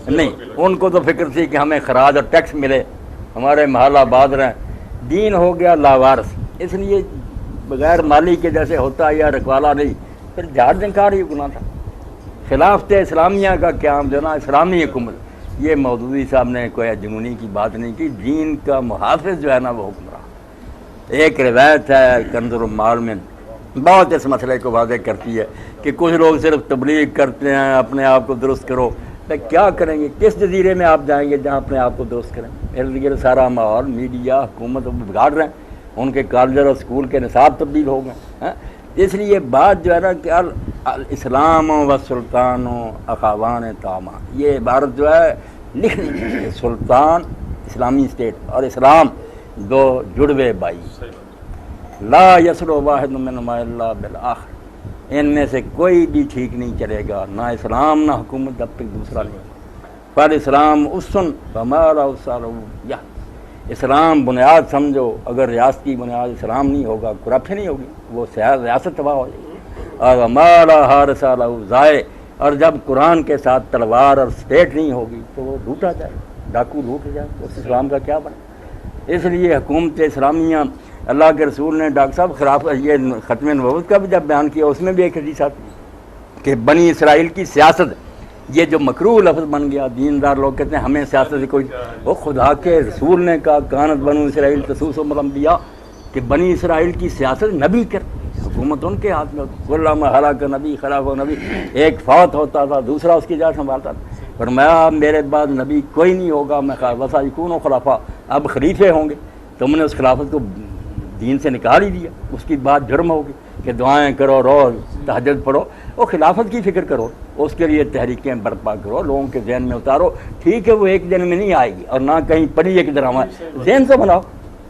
نہیں, ان کو تو فکر تھی کہ ہمیں خراج اور ٹیکس ملے, ہمارے محل آباد رہیں. دین ہو گیا لاوارث, اس لیے بغیر مالی کے جیسے ہوتا یا رکوالا نہیں, پھر جھاڑ جنکار ہی گناہ تھا. خلافت اسلامیہ کا قیام جو نا اسلامی حکومت, یہ مودودی صاحب نے کوئی جنونی کی بات نہیں کی. دین کا محافظ جو ہے نا وہ حکمراں. ایک روایت ہے کنز المال میں بہت اس مسئلے کو واضح کرتی ہے کہ کچھ لوگ صرف تبلیغ کرتے ہیں, اپنے آپ کو درست کرو. کیا کریں گے, کس جزیرے میں آپ جائیں گے جہاں اپنے آپ کو درست کریں؟ ارد گرد سارا ماحول میڈیا حکومت بگاڑ رہے ہیں, ان کے کالج اور اسکول کے نصاب تبدیل ہو گئے. اس لیے بات جو ہے نا کہ الاسلام و سلطان و اخوان تاما, یہ عبارت جو ہے لکھنی ہے. سلطان اسلامی اسٹیٹ اور اسلام دو جڑوے بھائی, لا یسلو واحد منہما الا بالآخر, ان میں سے کوئی بھی ٹھیک نہیں چلے گا, نہ اسلام نہ حکومت جب تک دوسرا نہیں. پر اسلام اسن ہمارا اسالیا, اسلام بنیاد سمجھو. اگر ریاست کی بنیاد اسلام نہیں ہوگا, کرپشن نہیں ہوگی, وہ ریاست تباہ ہو جائے گی. اور ہمارا ہارس ضائع, اور جب قرآن کے ساتھ تلوار اور اسٹیٹ نہیں ہوگی تو وہ لوٹا جائے, ڈاکو لوٹ جائے, اس اسلام کا کیا بنے. اس لیے حکومت اسلامیہ, اللہ کے رسول نے ڈاکٹر صاحب خلاف یہ ختم نبوت کا بھی جب بیان کیا, اس میں بھی ایک حدیث آتی کہ بنی اسرائیل کی سیاست, یہ جو مکروہ لفظ بن گیا, دیندار لوگ کہتے ہیں ہمیں سیاست سے کوئی, وہ خدا کے رسول نے کہا کانت بنو اسرائیل تسوسهم الانبیاء, کہ بنی اسرائیل کی سیاست نبی کر, حکومت ان کے ہاتھ میں ہوتی. علامہ ہلاک نبی خلاف و نبی, ایک فوت ہوتا تھا دوسرا اس کی جگہ سنبھالتا تھا. فرمایا میرے بعد نبی کوئی نہیں ہوگا, میں وسایکون خلفاء, اب خلیفے ہوں گے. تم نے اس خلافت کو دین سے نکال ہی دیا, اس کی بات جرم ہوگی کہ دعائیں کرو, روز تہجد پڑھو. وہ خلافت کی فکر کرو, اس کے لیے تحریکیں برپا کرو, لوگوں کے ذہن میں اتارو. ٹھیک ہے وہ ایک دن میں نہیں آئے گی, اور نہ کہیں پڑھی ایک ڈرامہ, ذہن سے بناؤ.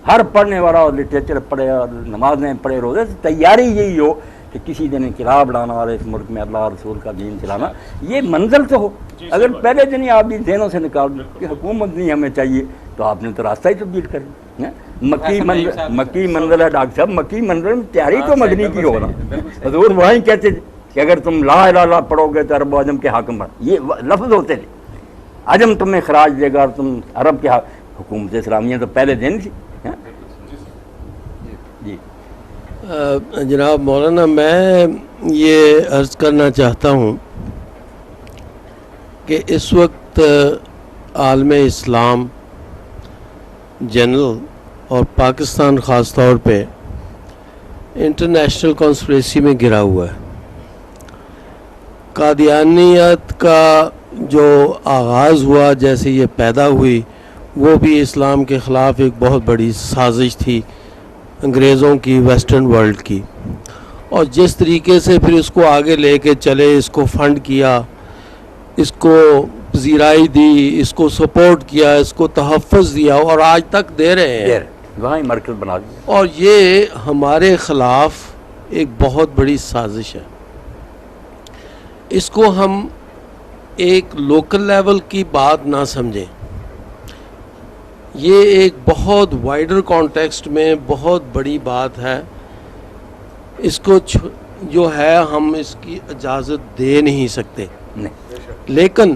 ہر پڑھنے والا اور لٹریچر پڑھے اور نمازیں پڑھے, روزے سے تیاری یہی ہو کہ کسی دن انقلاب لانا اور اس ملک میں اللہ اور رسول کا دین چلانا, یہ منزل تو ہو. اگر پہلے دن ہی آپ بھی ذہنوں سے نکال دو کہ حکومت نہیں ہمیں چاہیے, تو آپ نے تو راستہ ہی تبدیل کر دیا. مکی منزل ہے ڈاکٹر صاحب, مکی منزل میں تیاری تو مدنی کی ہونا. حضور وہیں کہتے تھے کہ اگر تم لا الہ الا پڑھو گے تو عرب و عجم کے حاکم بن, یہ لفظ ہوتے تھے. عجم تمہیں خراج دے گا اور تم عرب کے حکومت اسلامیہ تو پہلے دن تھی. جی
جناب مولانا, میں یہ عرض کرنا چاہتا ہوں کہ اس وقت عالم اسلام جنرل اور پاکستان خاص طور پہ انٹرنیشنل کانسپریسی میں گرا ہوا ہے. قادیانیت کا جو آغاز ہوا, جیسے یہ پیدا ہوئی, وہ بھی اسلام کے خلاف ایک بہت بڑی سازش تھی انگریزوں کی, ویسٹرن ورلڈ کی. اور جس طریقے سے پھر اس کو آگے لے کے چلے, اس کو فنڈ کیا, اس کو پذیرائی دی, اس کو سپورٹ کیا, اس کو تحفظ دیا, اور آج تک دے رہے ہیں,
وہاں مرکز بنا دیا.
اور یہ ہمارے خلاف ایک بہت بڑی سازش ہے. اس کو ہم ایک لوکل لیول کی بات نہ سمجھیں, یہ ایک بہت وائڈر کانٹیکسٹ میں بہت بڑی بات ہے. اس کو جو ہے ہم اس کی اجازت دے نہیں سکتے. لیکن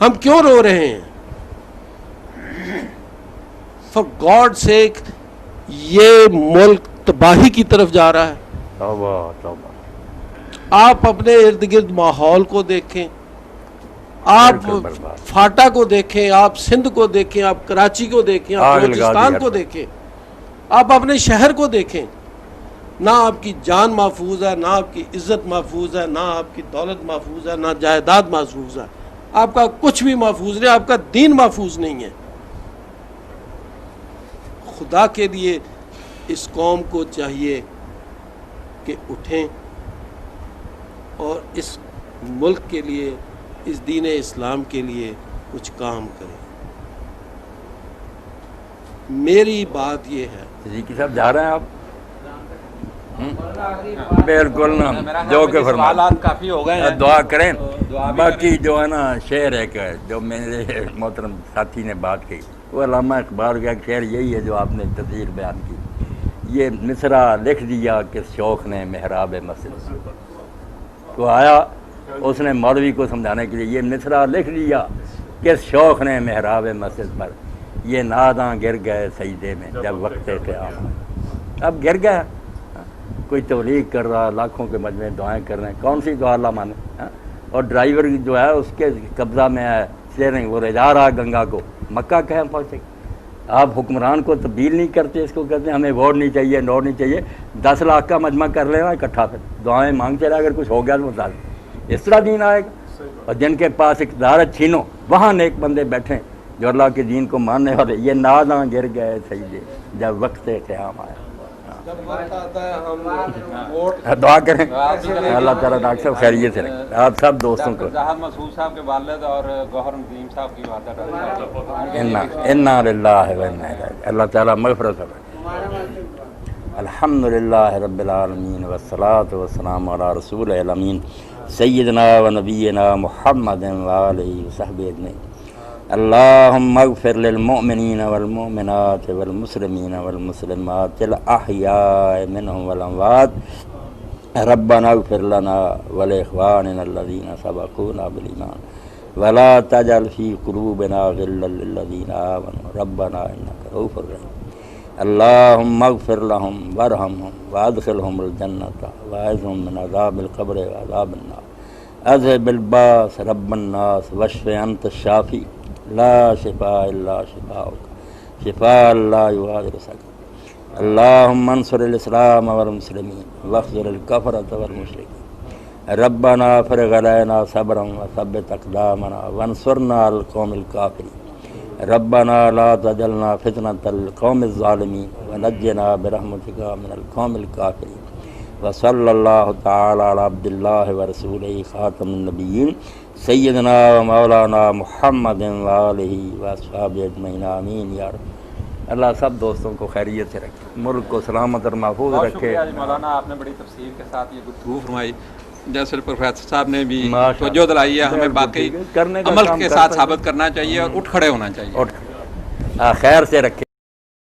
ہم کیوں رو رہے ہیں؟ فار گاڈ سیک، یہ ملک تباہی کی طرف جا رہا ہے.
توبہ توبہ.
آپ اپنے ارد گرد ماحول کو دیکھیں، آپ
بالکل برباد.
فاٹا کو دیکھیں، آپ سندھ کو دیکھیں، آپ کراچی کو دیکھیں، آپ
آگ لگا دی
بلوچستان
ہر
کو
طرف.
دیکھیں، آپ اپنے شہر کو دیکھیں. نہ آپ کی جان محفوظ ہے، نہ آپ کی عزت محفوظ ہے، نہ آپ کی دولت محفوظ ہے، نہ جائیداد محفوظ ہے. آپ کا کچھ بھی محفوظ نہیں، آپ کا دین محفوظ نہیں ہے. خدا کے لیے اس قوم کو چاہیے کہ اٹھیں اور اس ملک کے لیے، اس دین اسلام کے لیے کچھ کام کریں. میری بات یہ ہے.
صدیقی صاحب جا رہے ہیں آپ؟ بالکل نا، جو کہ فرمائیں.
سوالات کافی ہو گئے ہیں.
دعا کریں.
دعا بھی
باقی جو ہے نا شعر ایک ہے جو میرے محترم ساتھی نے بات کی، وہ علامہ اقبال کا ایک شعر یہی ہے جو آپ نے تفسیر بیان کی. یہ مصرع لکھ دیا کس شوق نے محراب مسجد. تو آیا اس نے مولوی کو سمجھانے کے لیے، یہ مصرع لکھ دیا کس شوق نے محراب مسجد پر، یہ ناداں گر گئے سجدے میں جب وقت قیام. اب گر گیا، کوئی تبلیغ کر رہا، لاکھوں کے مجمع دعائیں کر رہے ہیں، کون سی دعا اللہ مانے. اور ڈرائیور جو ہے اس کے قبضہ میں ہے اسٹیئرنگ، وہ لے جا رہا گنگا کو. مکہ کہیں پہنچے. آپ حکمران کو تبدیل نہیں کرتے، اس کو کہتے ہیں ہمیں ووٹ نہیں چاہیے، نوٹ نہیں چاہیے. 10 لاکھ کا مجمع کر لینا اکٹھا، پھر دعائیں مانگتے رہے، اگر کچھ ہو گیا تو بتا دیں. اس طرح دین آئے گا. اور جن کے پاس اقتدار ہے چھینو، وہاں نیک بندے بیٹھیں جو اللہ کے دین کو ماننے والے. یہ ناداں گر گئے سجدے جب وقت قیام آیا. دعا کریں اللہ تعالیٰ ڈاکٹر صاحب خیریت سے رکھیں آپ سب دوستوں کو.
زاہد مسعود صاحب کے والد اور گوہر ندیم صاحب کی والدہ،
انا للہ و انا الیہ. اللہ تعالیٰ مغفرت کرے. الحمدللہ رب العالمین والصلاة والسلام علی رسول الامین سیدنا و نبینا محمد و آلہ وصحبہ اجمعین. اللہم اغفر للمؤمنین والمؤمنات والمسلمین والمسلمات الاحیاء منہم والاموات. ربنا اغفر لنا ولاخواننا الذین سبقونا بالایمان ولا تجعل فی قلوبنا غلا للذین آمنوا ربنا انک رؤوف رحیم. اللہم اغفر لهم وارحمهم وادخلهم الجنة واعذهم من عذاب القبر وعذاب النار. اذهب الباس رب الناس واشف انت الشافی لا شفاء الا شفاؤک شفاء لا یغادر سقما. اللہم انصر الاسلام والمسلمین واخذل الکفرة والمشرکین. ربنا افرغ علینا صبرا وثبت اقدامنا وانصرنا على القوم الکافرین. ربنا لا تجعلنا فتنة للقوم الظالمین ونجنا برحمتک من القوم الکافرین. وصلی اللہ تعالی علی عبد اللہ ورسولہ خاتم النبیین سیدنا و مولانا محمد و آلہ و اصحابہ اجمعین آمین یا رب. اللہ سب دوستوں کو خیریت سے رکھے، ملک کو سلامت اور محفوظ
بہت
رکھے.
شکریہ مولانا، آپ نے بڑی تفصیل کے ساتھ یہ گفتگو فرمائی. جیسے پروفیسر صاحب نے بھی
ماشاءاللہ.
توجہ دلائی ہے، ہمیں باقی
کرنے کا
عمل
کام
کے
کر
ساتھ
رہے ہیں.
ثابت کرنا چاہیے اور اٹھ کھڑے ہونا چاہیے.
اور خیر سے رکھے.